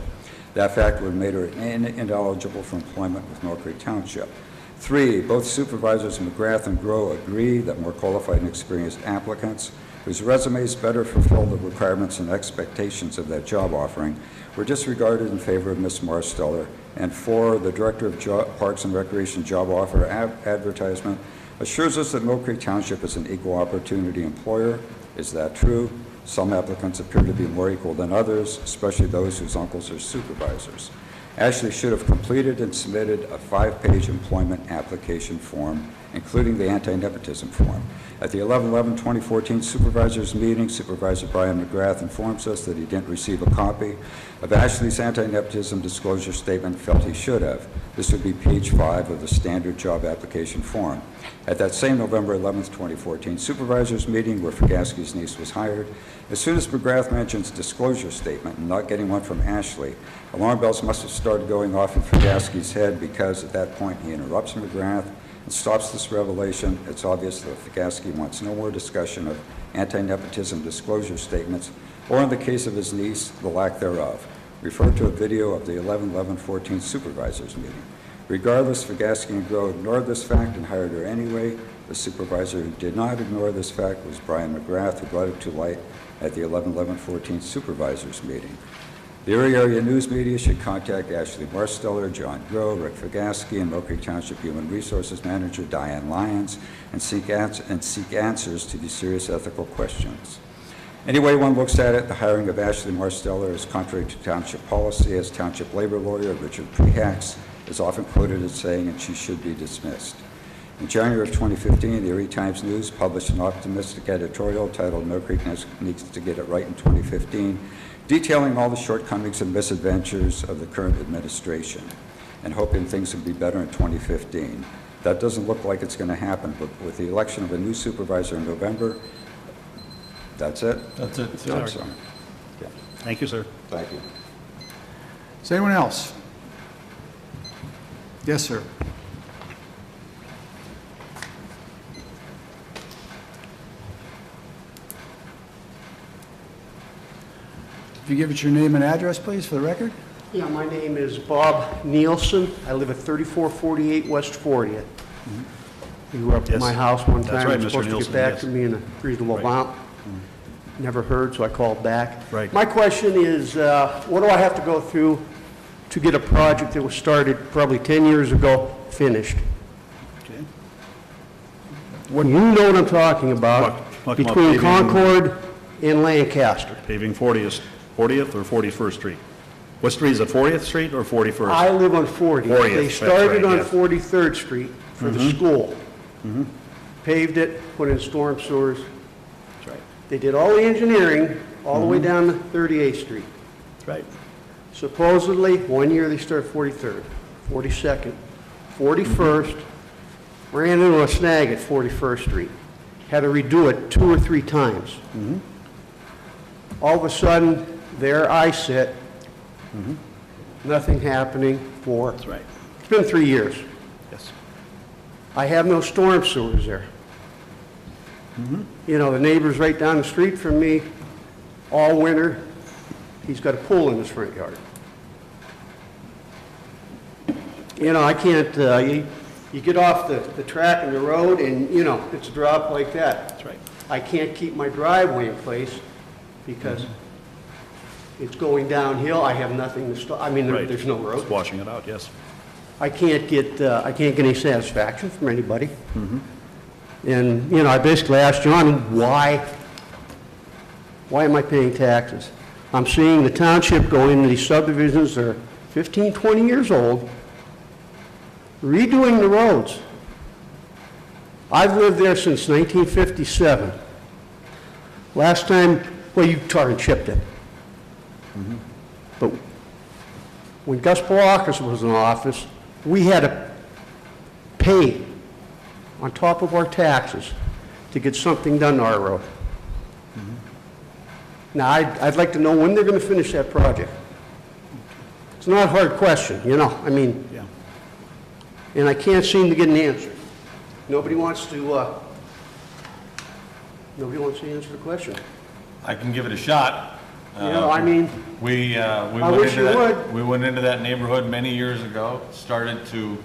That fact would have made her ineligible for employment with Millcreek Township. 3, both Supervisors McGrath and Grow agree that more qualified and experienced applicants whose resumes better fulfill the requirements and expectations of that job offering were disregarded in favor of Ms. Marsteller. And 4, the Director of Parks and Recreation job offer advertisement assures us that Millcreek Township is an equal opportunity employer. Is that true? Some applicants appear to be more equal than others, especially those whose uncles are supervisors. Ashley should have completed and submitted a 5-page employment application form, including the anti-nepotism form. At the 11/11/2014 Supervisors meeting, Supervisor Brian McGrath informs us that he didn't receive a copy of Ashley's anti-nepotism disclosure statement, felt he should have. This would be page 5 of the standard job application form. At that same November 11th, 2014 Supervisors meeting where Fagaski's niece was hired, as soon as McGrath mentions disclosure statement and not getting one from Ashley, alarm bells must have started going off in Fagaski's head, because at that point he interrupts McGrath and stops this revelation. It's obvious that Fagaski wants no more discussion of anti-nepotism disclosure statements, or in the case of his niece, the lack thereof. Refer to a video of the 11/11/14 Supervisors meeting. Regardless, Fagaski and Grow ignored this fact and hired her anyway. The supervisor who did not ignore this fact was Brian McGrath, who brought it to light at the 11/11/14 Supervisors meeting. The Erie Area News Media should contact Ashley Marsteller, John Grow, Rick Fagaski, and Millcreek Township Human Resources Manager Diane Lyons, and seek answers to these serious ethical questions. Any way one looks at it, the hiring of Ashley Marsteller is contrary to township policy, as township labor lawyer Richard Prehax is often quoted as saying, and she should be dismissed. In January of 2015, the Erie Times News published an optimistic editorial titled "Millcreek Needs to Get It Right in 2015, detailing all the shortcomings and misadventures of the current administration and hoping things will be better in 2015. That doesn't look like it's going to happen, but with the election of a new supervisor in November, that's it. That's it. I'm sorry. Yeah. Thank you, sir. Thank you. Is anyone else? Yes, sir. If you give us your name and address, please, for the record. Yeah, my name is Bob Nielsen. I live at 3448 West 40th. You were up at my house one time. That's right, You were Mr. supposed to Nielsen, get back yes. to me in a reasonable amount. Never heard, so I called back. Right. My question is, what do I have to go through to get a project that was started probably 10 years ago finished? Okay. When you know what I'm talking about, Talking about between paving- Concord and Lancaster. Paving 40th or 41st Street? What street is it, 40th Street or 41st? I live on 40th. 40th, They that's started right, on yes. 43rd Street for the school. Paved it, put in storm sewers. That's right. They did all the engineering, all the way down to 38th Street. That's right. Supposedly, one year they started 43rd, 42nd, 41st, ran into a snag at 41st Street. Had to redo it 2 or 3 times. All of a sudden, there I sit, nothing happening for, That's right. it's been 3 years. Yes. I have no storm sewers there. You know, the neighbor's right down the street from me, all winter, he's got a pool in his front yard. You know, I can't, you get off the track and the road and, you know, it's a drop like that. That's right. I can't keep my driveway in place because it's going downhill, I have nothing to stop, I mean, Right. there's no road. It's washing it out, yes. I can't get any satisfaction from anybody. And, you know, I basically asked John, why am I paying taxes? I'm seeing the township go into these subdivisions that are 15, 20 years old, redoing the roads. I've lived there since 1957. Last time, well, you tar and chipped it. But when Gus Palakis was in office, we had to pay on top of our taxes to get something done to our road. Now, I'd like to know when they're going to finish that project. It's not a hard question, you know, I mean, Yeah. and I can't seem to get an answer. Nobody wants to Nobody wants to answer the question. I can give it a shot. You know, I mean, We I went wish into you that. would. We went into that neighborhood many years ago, started to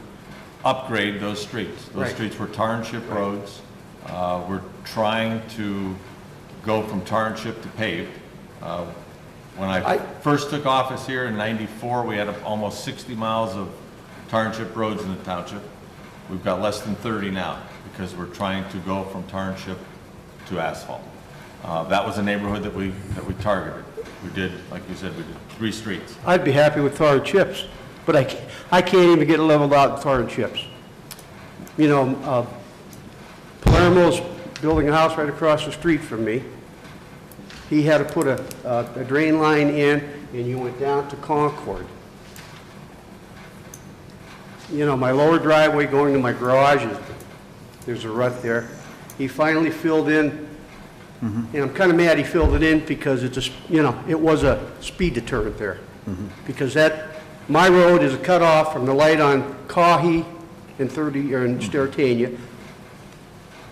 upgrade those streets. Those Right. streets were tar and chip roads. We're trying to go from tar and chip to paved. When I first took office here in '94, we had almost 60 miles of tar and chip roads in the township. We've got less than 30 now because we're trying to go from tar and chip to asphalt. That was a neighborhood that we targeted. We did, like you said, we did 3 streets. I'd be happy with tar and chips, but I can't even get it leveled out with tar and chips. You know, Palermo's building a house right across the street from me. He had to put a drain line in, and you went down to Concord. You know, my lower driveway going to my garage, there's a rut there. He finally filled in, and I'm kind of mad he filled it in because it's a, you know, it was a speed deterrent there. Because my road is a cutoff from the light on Caughey and 30, or in Steratania,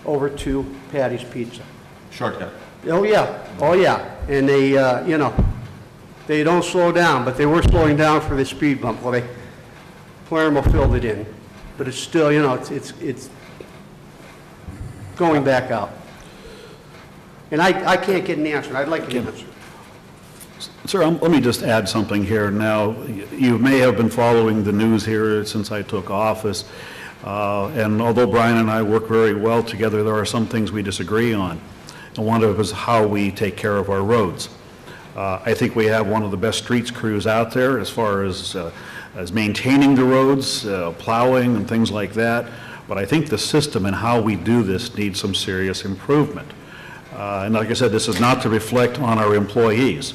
over to Patty's Pizza. Shortcut. Oh, yeah. And they, you know, they don't slow down, but they were slowing down for the speed bump. Well, Palermo filled it in, but it's still, you know, it's going back out. And I can't get an answer. I'd like an answer. Sir, let me just add something here. Now, you may have been following the news here since I took office, and although Brian and I work very well together, there are some things we disagree on. And one of them is how we take care of our roads. I think we have one of the best streets crews out there as far as maintaining the roads, plowing and things like that. But I think the system and how we do this needs some serious improvement. And like I said, this is not to reflect on our employees.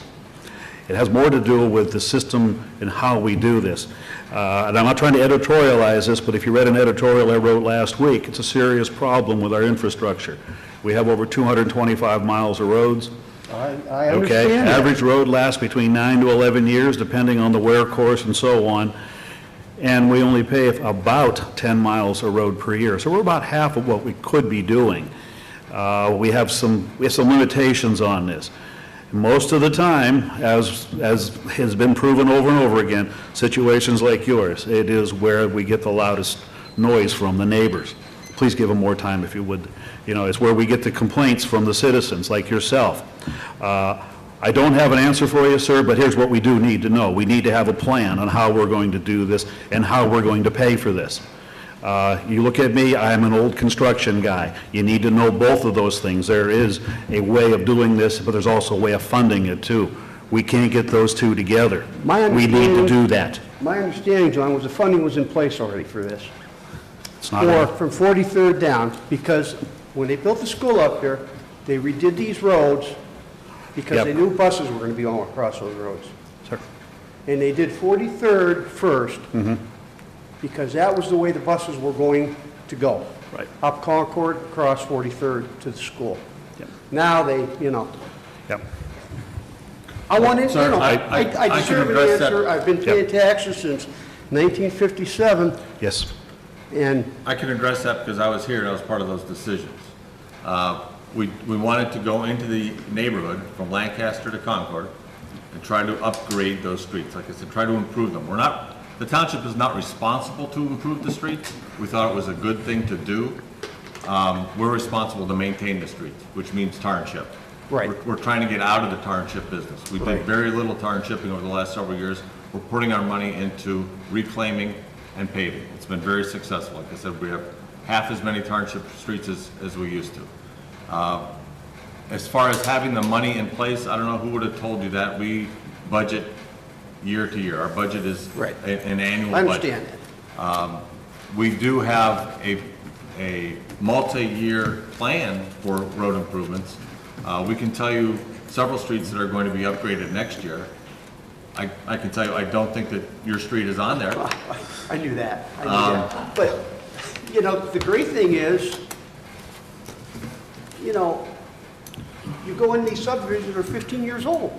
It has more to do with the system and how we do this. And I'm not trying to editorialize this, but if you read an editorial I wrote last week, it's a serious problem with our infrastructure. We have over 225 miles of roads. I Okay, understand that. average road lasts between 9 to 11 years, depending on the wear course and so on. And we only pay about 10 miles of road per year. So we're about half of what we could be doing. We have some limitations on this. Most of the time, as has been proven over and over again, situations like yours, it is where we get the loudest noise from the neighbors. Please give them more time if you would. You know, it's where we get the complaints from the citizens like yourself. I don't have an answer for you, sir, but here's what we do need to know. We need to have a plan on how we're going to do this and how we're going to pay for this. You look at me, I'm an old construction guy. You need to know both of those things. There is a way of doing this, but there's also a way of funding it too. We can't get those two together. We need to do that. My understanding, John, was the funding was in place already for this. It's not. From 43rd down, because when they built the school up there, they redid these roads because Yep. they knew buses were going to be going across those roads. Sir. And they did 43rd first, because that was the way the buses were going to go. Right. Up Concord, across 43rd to the school. Yep. Now they, you know, Yep. I want it, you Sir, know, I I can deserve an address that. answer. I've been paying taxes since 1957, Yes. and I can address that because I was here and I was part of those decisions. We wanted to go into the neighborhood from Lancaster to Concord and try to upgrade those streets. Like I said, try to improve them. The township is not responsible to improve the streets. We thought it was a good thing to do. We're responsible to maintain the streets, which means tar and chip. Right. We're trying to get out of the tar and chip business. We did very little tar and chipping over the last several years. We're putting our money into reclaiming and paving. It's been very successful. Like I said, we have half as many tar and chip streets as we used to. As far as having the money in place, I don't know who would have told you that. We budget year to year. Our budget is Right. an annual I budget. understand that. We do have a multi-year plan for road improvements. We can tell you several streets that are going to be upgraded next year. I can tell you, I don't think that your street is on there. I knew that. But, you know, the great thing is, you know, you go in these subdivisions that are 15 years old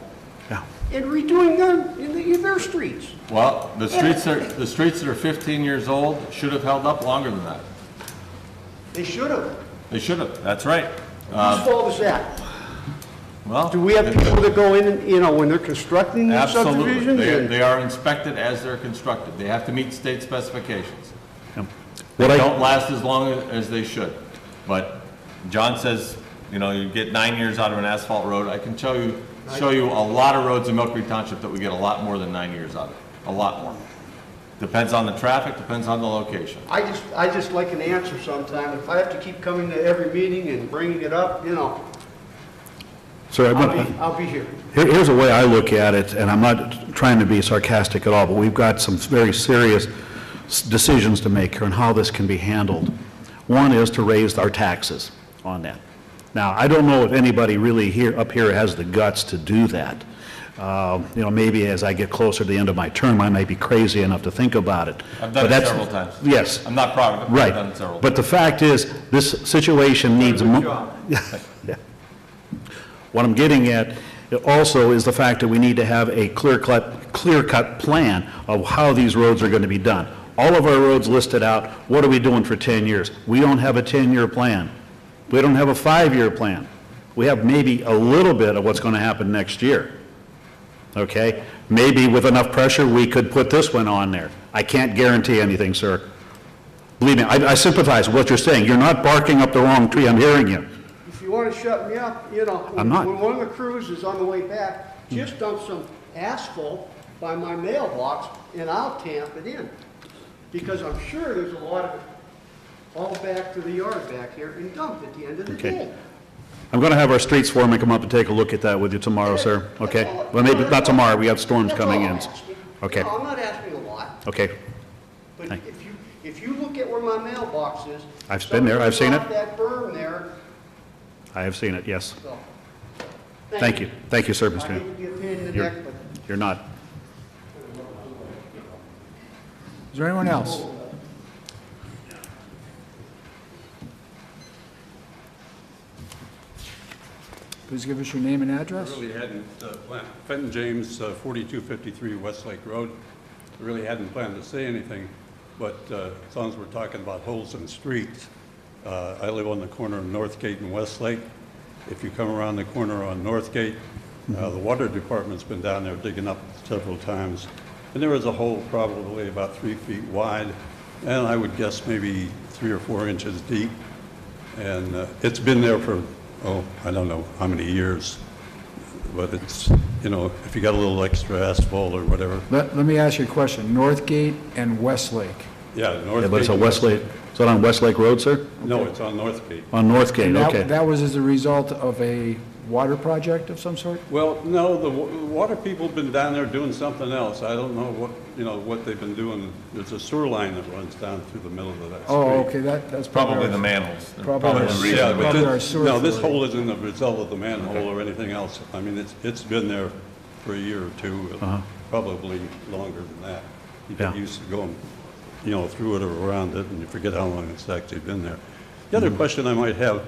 Yeah. and redoing them in their streets. Well, the streets that are 15 years old should have held up longer than that. They should have. They should have, that's right. Whose fault is that? Well, Do we have people that go in, and, you know, when they're constructing these absolutely. subdivisions? They are inspected as they're constructed. They have to meet state specifications. Yep. They What I- don't last as long as they should. But John says, you know, you get 9 years out of an asphalt road. I can show you a lot of roads in Millcreek Township that we get a lot more than 9 years out of. A lot more. Depends on the traffic, depends on the location. I just like an answer sometime. If I have to keep coming to every meeting and bringing it up, you know, Sir, I'll be here. here's a way I look at it, and I'm not trying to be sarcastic at all, but we've got some very serious decisions to make here on how this can be handled. One is to raise our taxes on that. Now, I don't know if anybody really up here has the guts to do that. You know, maybe as I get closer to the end of my term, I might be crazy enough to think about it. I've But done it that's- several times. Yes. I'm not proud of it, but I've done it several Right. times. But the fact is, this situation needs more. What I'm getting at also is the fact that we need to have a clear-cut plan of how these roads are going to be done. All of our roads listed out, what are we doing for 10 years? We don't have a 10-year plan. We don't have a 5-year plan. We have maybe a little bit of what's going to happen next year. Okay? Maybe with enough pressure, we could put this one on there. I can't guarantee anything, sir. Believe me, I sympathize with what you're saying. You're not barking up the wrong tree. I'm hearing you. If you want to shut me up, you know, I'm not. when one of the crews is on the way back, just dump some asphalt by my mailbox and I'll tamp it in. Because I'm sure there's a lot of it all back to the yard back here and dumped at the end of the Okay. day. I'm going to have our streets foreman come up and take a look at that with you tomorrow, sir. Okay? Well, maybe not tomorrow. We have storms That's coming all in. I'm asking. Okay. No, I'm not asking a lot, Okay. but Thank- if you look at where my mailbox is. I've been there. I've seen it. somebody dropped that berm there, I have seen it, yes. so. Thank you. Thank you, sir, I Mr. hate to be a pain in the You're- neck, but You're not. Is there anyone else? Please give us your name and address. Really hadn't planned, Fenton James, 4253 Westlake Road. I really hadn't planned to say anything, but as long as we're talking about holes in streets, I live on the corner of Northgate and Westlake. If you come around the corner on Northgate, the water department's been down there digging up several times, and there was a hole probably about 3 feet wide, and I would guess maybe 3 or 4 inches deep. And it's been there for, I don't know how many years, but it's, you know, if you got a little extra asphalt or whatever. Let me ask you a question. Northgate and Westlake. Yeah, Northgate. Yeah, but it's on Westlake, is that on Westlake Road, sir? No, it's on Northgate. On Northgate, And okay. that was as a result of a water project of some sort? Well, no, the water people have been down there doing something else. I don't know what, you know, what they've been doing. There's a sewer line that runs down through the middle of that street. Oh, okay, that's Probably our- the manholes. Probably the our- reason. Yeah, but Probably our sewer no, this authority. hole isn't a result of the manhole or anything else. I mean, it's been there for a year or two, probably longer than that. You get Yeah. used to going, you know, through it or around it, and you forget how long it's actually been there. The other question I might have,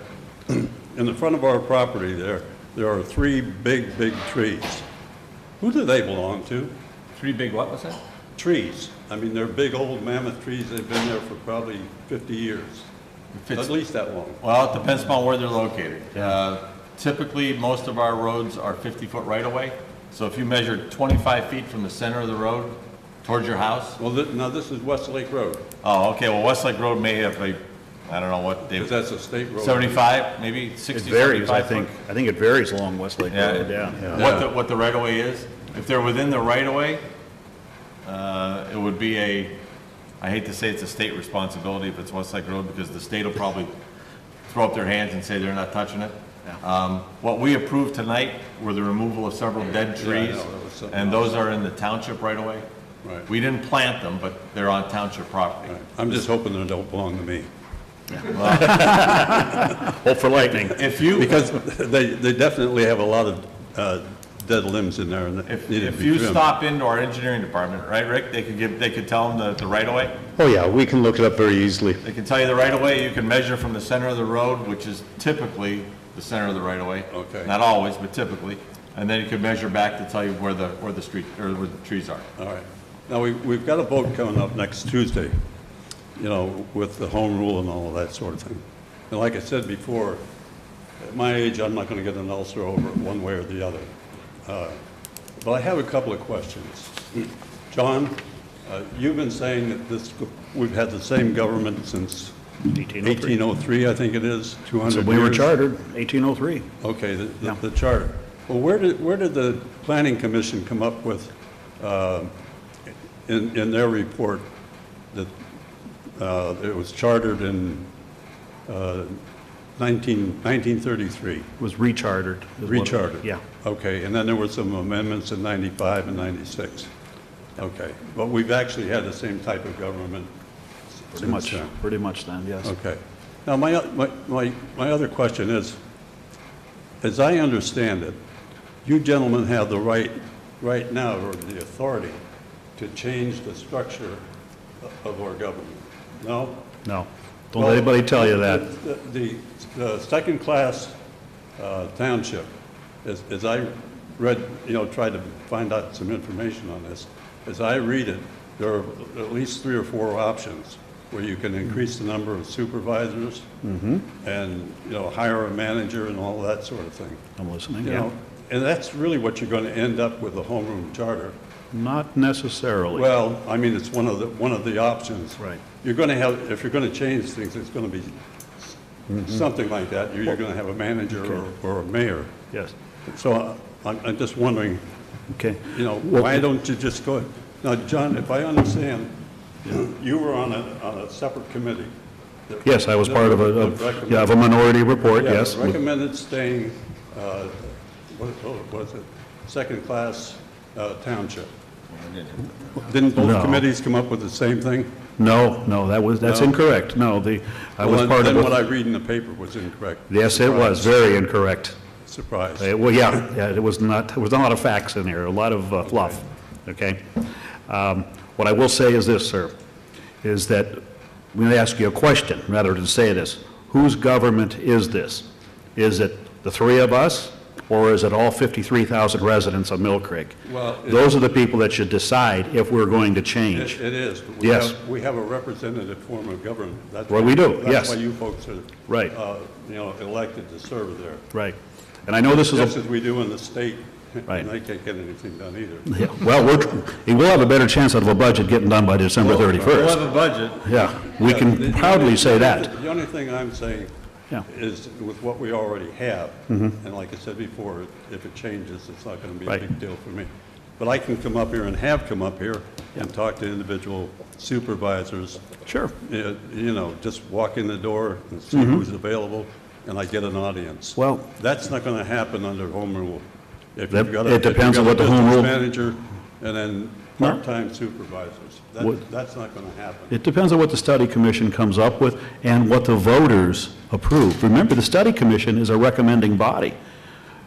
in the front of our property there are 3 big trees. Who do they belong to? 3 big, what was that? Trees. I mean, they're big old mammoth trees. They've been there for probably 50 years. At least that long. Well, it depends upon where they're located. Typically, most of our roads are 50-foot right-of-way. So if you measure 25 feet from the center of the road towards your house. Well, now this is Westlake Road, Oh, okay, well, Westlake Road may have a, I don't know what they, because that's a state road. 75, maybe It 60, varies, 75 I think. foot. I think it varies along Westlake Yeah, Road, yeah. what the right-of-way is. If they're within the right-of-way, it would be I hate to say it's a state responsibility if it's Westlake Road, because the state will probably throw up their hands and say they're not touching it. What we approved tonight were the removal of several dead trees, know, that was something and those are in the township right-of-way. Right. We didn't plant them, but they're on township property. I'm just hoping they don't belong to me. Hope for lightning. If you, Because they definitely have a lot of dead limbs in there and that need to if be you trimmed. stop into our engineering department, right, Rick, they could tell them the right-of-way. Oh, yeah, we can look it up very easily. They can tell you the right-of-way, you can measure from the center of the road, which is typically the center of the right-of-way. Okay. Not always, but typically. And then you can measure back to tell you where the street, or where the trees are. All right. Now, we've got a vote coming up next Tuesday, you know, with the home rule and all of that sort of thing. And like I said before, At my age, I'm not going to get an ulcer over it one way or the other. But I have a couple of questions. John, you've been saying that we've had the same government since 1803, I think it is, 200 years. So we were chartered, 1803. Okay, the charter. Well, where did the Planning Commission come up with, in their report, that it was chartered in 1933? It was rechartered. Rechartered? Yeah. Okay, and then there were some amendments in 95 and 96. Okay, but we've actually had the same type of government Pretty much then, yes. Okay. Now, my other question is, as I understand it, you gentlemen have the right now, or the authority, to change the structure of our government. No? No. Don't let anybody tell you that. The second-class township, as I read, tried to find out some information on this, as I read it, there are at least 3 or 4 options where you can increase the number of supervisors and, hire a manager and all that sort of thing. I'm listening, You know, and that's really what you're going to end up with the homeroom charter. Not necessarily. Well, I mean, it's one of the options. Right. You're going to have, if you're going to change things, it's going to be something like that. You're going to have a manager or a mayor. Yes. So I'm just wondering, Okay. why don't you just go? Now, John, if I understand, you were on a separate committee. Yes, I was part of a minority report, yes. Recommended staying, what is it, second-class township. Didn't both committees come up with the same thing? No, that's incorrect. No, I was part of Then what I read in the paper was incorrect. Yes, it was very incorrect. Surprise. Well, yeah, it was not, there was not a lot of facts in there, a lot of fluff, okay? What I will say is this, sir, is that I'm going to ask you a question rather than say this. Whose government is this? Is it the 3 of us, or is it all 53,000 residents of Millcreek? Well, Those are the people that should decide if we're going to change. It is. But Yes. We have a representative form of government. That's Well, why- we do, yes. That's why you folks are, Right. elected to serve there. Right. And I know this is Just a... as we do in the state. Right. And they can't get anything done either. Yeah, well, we'll have a better chance of a budget getting done by December 31st. We'll have a budget. Yeah, we can proudly say that. The only thing I'm saying Yeah. is with what we already have, and like I said before, if it changes, it's not going to be a Right. big deal for me. But I can come up here and have come up here and talk to individual supervisors. Sure. Just walk in the door and see who's available, and I get an audience. Well- That's not going to happen under home rule. If That- you've got it depends on what the home business rule- manager and then part-time supervisors, that's not going to happen. It depends on what the study commission comes up with and what the voters approve. Remember, the study commission is a recommending body.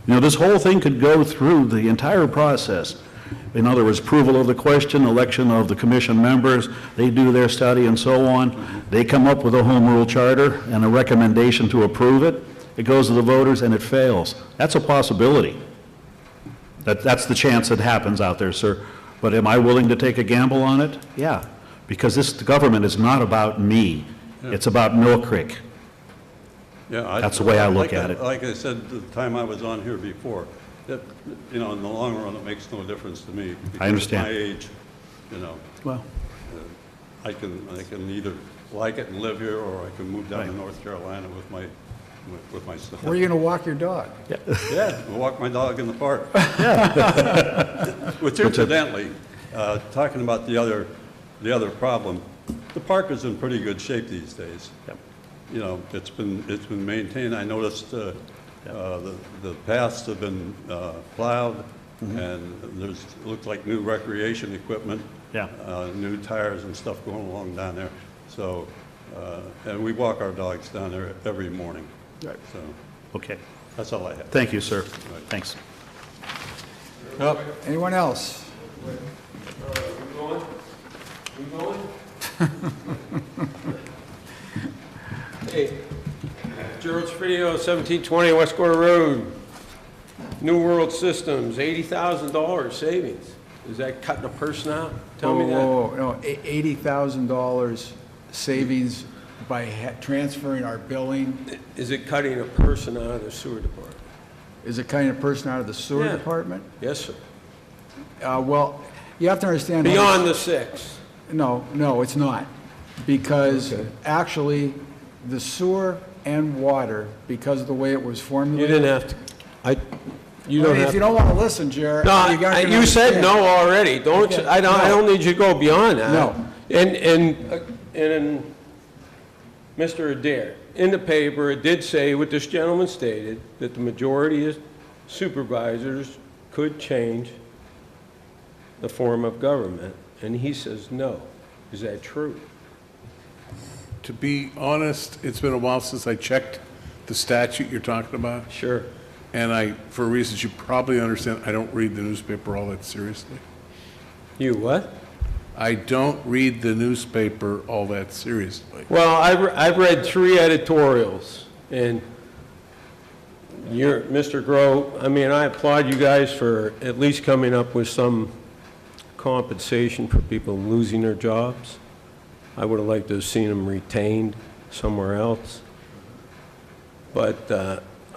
This whole thing could go through the entire process. In other words, approval of the question, election of the commission members, they do their study and so on. They come up with a home rule charter and a recommendation to approve it. It goes to the voters and it fails. That's a possibility. That's the chance that happens out there, sir. But am I willing to take a gamble on it? Yeah, because this government is not about me. It's about Millcreek. Yeah, That's the way I look at it. Like I said the time I was on here before, that, in the long run, it makes no difference to me. I understand. At my age, Well, I can either like it and live here, or I can move down to North Carolina with my son. Where are you going to walk your dog? Yeah, I'll walk my dog in the park. Which incidentally, talking about the other problem, the park is in pretty good shape these days. Yep. It's been maintained. I noticed the paths have been plowed, and it looks like new recreation equipment. Yeah. New tires and stuff going along down there. So, and we walk our dogs down there every morning. Right. So okay. that's all I have. Thank you, sir. Thanks. Anyone else? Hey, Gerald Sfidio, 1720 West Quarter Road. New World Systems, $80,000 savings. Is that cutting a person out? Tell me that. No, $80,000 savings by transferring our billing. Is it cutting a person out of the sewer department? Is it cutting a person out of the sewer Yeah. department? Yes, sir. Well, you have to understand. Beyond the 6. No, it's not. Because actually, the sewer and water, because of the way it was You formulated. didn't have to, you don't have If you to. don't want to listen, Jared. No, you're not gonna you said understand. no already. Don't, Okay. I don't need you to go beyond that. No. And Mr. Adair, in the paper, it did say what this gentleman stated, that the majority of supervisors could change the form of government, and he says no. Is that true? To be honest, it's been a while since I checked the statute you're talking about. Sure. And for reasons you probably understand, I don't read the newspaper all that seriously. You what? I don't read the newspaper all that seriously. Well, I've read 3 editorials, and Mr. Groh, I mean, I applaud you guys for at least coming up with some compensation for people losing their jobs. I would have liked to have seen them retained somewhere else. But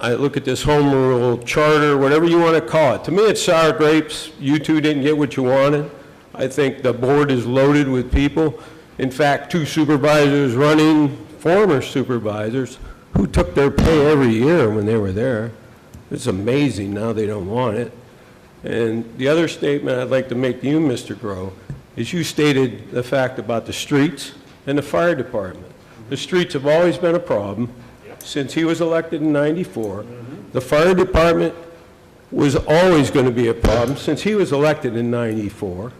I look at this home rule charter, whatever you want to call it. To me, it's sour grapes. You two didn't get what you wanted. I think the board is loaded with people. In fact, 2 supervisors running, former supervisors, who took their pay every year when they were there. It's amazing now they don't want it. And the other statement I'd like to make to you, Mr. Groh, is you stated the fact about the streets and the fire department. The streets have always been a problem since he was elected in '94. The fire department was always going to be a problem since he was elected in '94.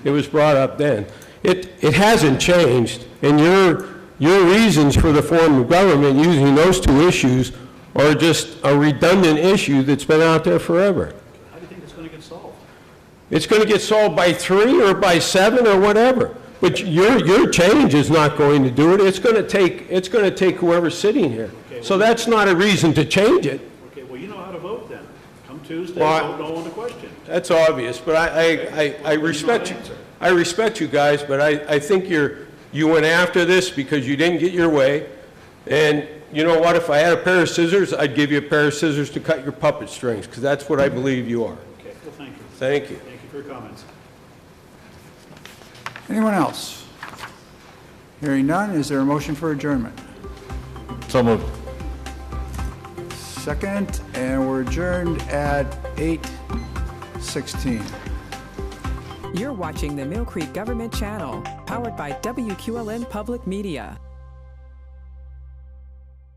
It was brought up then. It hasn't changed, and your reasons for the form of government using those 2 issues are just a redundant issue that's been out there forever. How do you think it's going to get solved? It's going to get solved by 3 or by 7 or whatever. But your change is not going to do it. It's going to take whoever's sitting here. Okay, So that's not a reason to change it. Okay, well, you know how to vote then. Come Tuesday, Well, vote no on the question. That's obvious, but I respect you. I respect you guys, but I think you went after this because you didn't get your way. And you know what? If I had a pair of scissors, I'd give you a pair of scissors to cut your puppet strings, because that's what I believe you are. Okay, well, thank you. Thank you. Thank you for your comments. Anyone else? Hearing none, is there a motion for adjournment? So moved. Second, and we're adjourned at 8:16. You're watching the Millcreek Government Channel, powered by WQLN Public Media.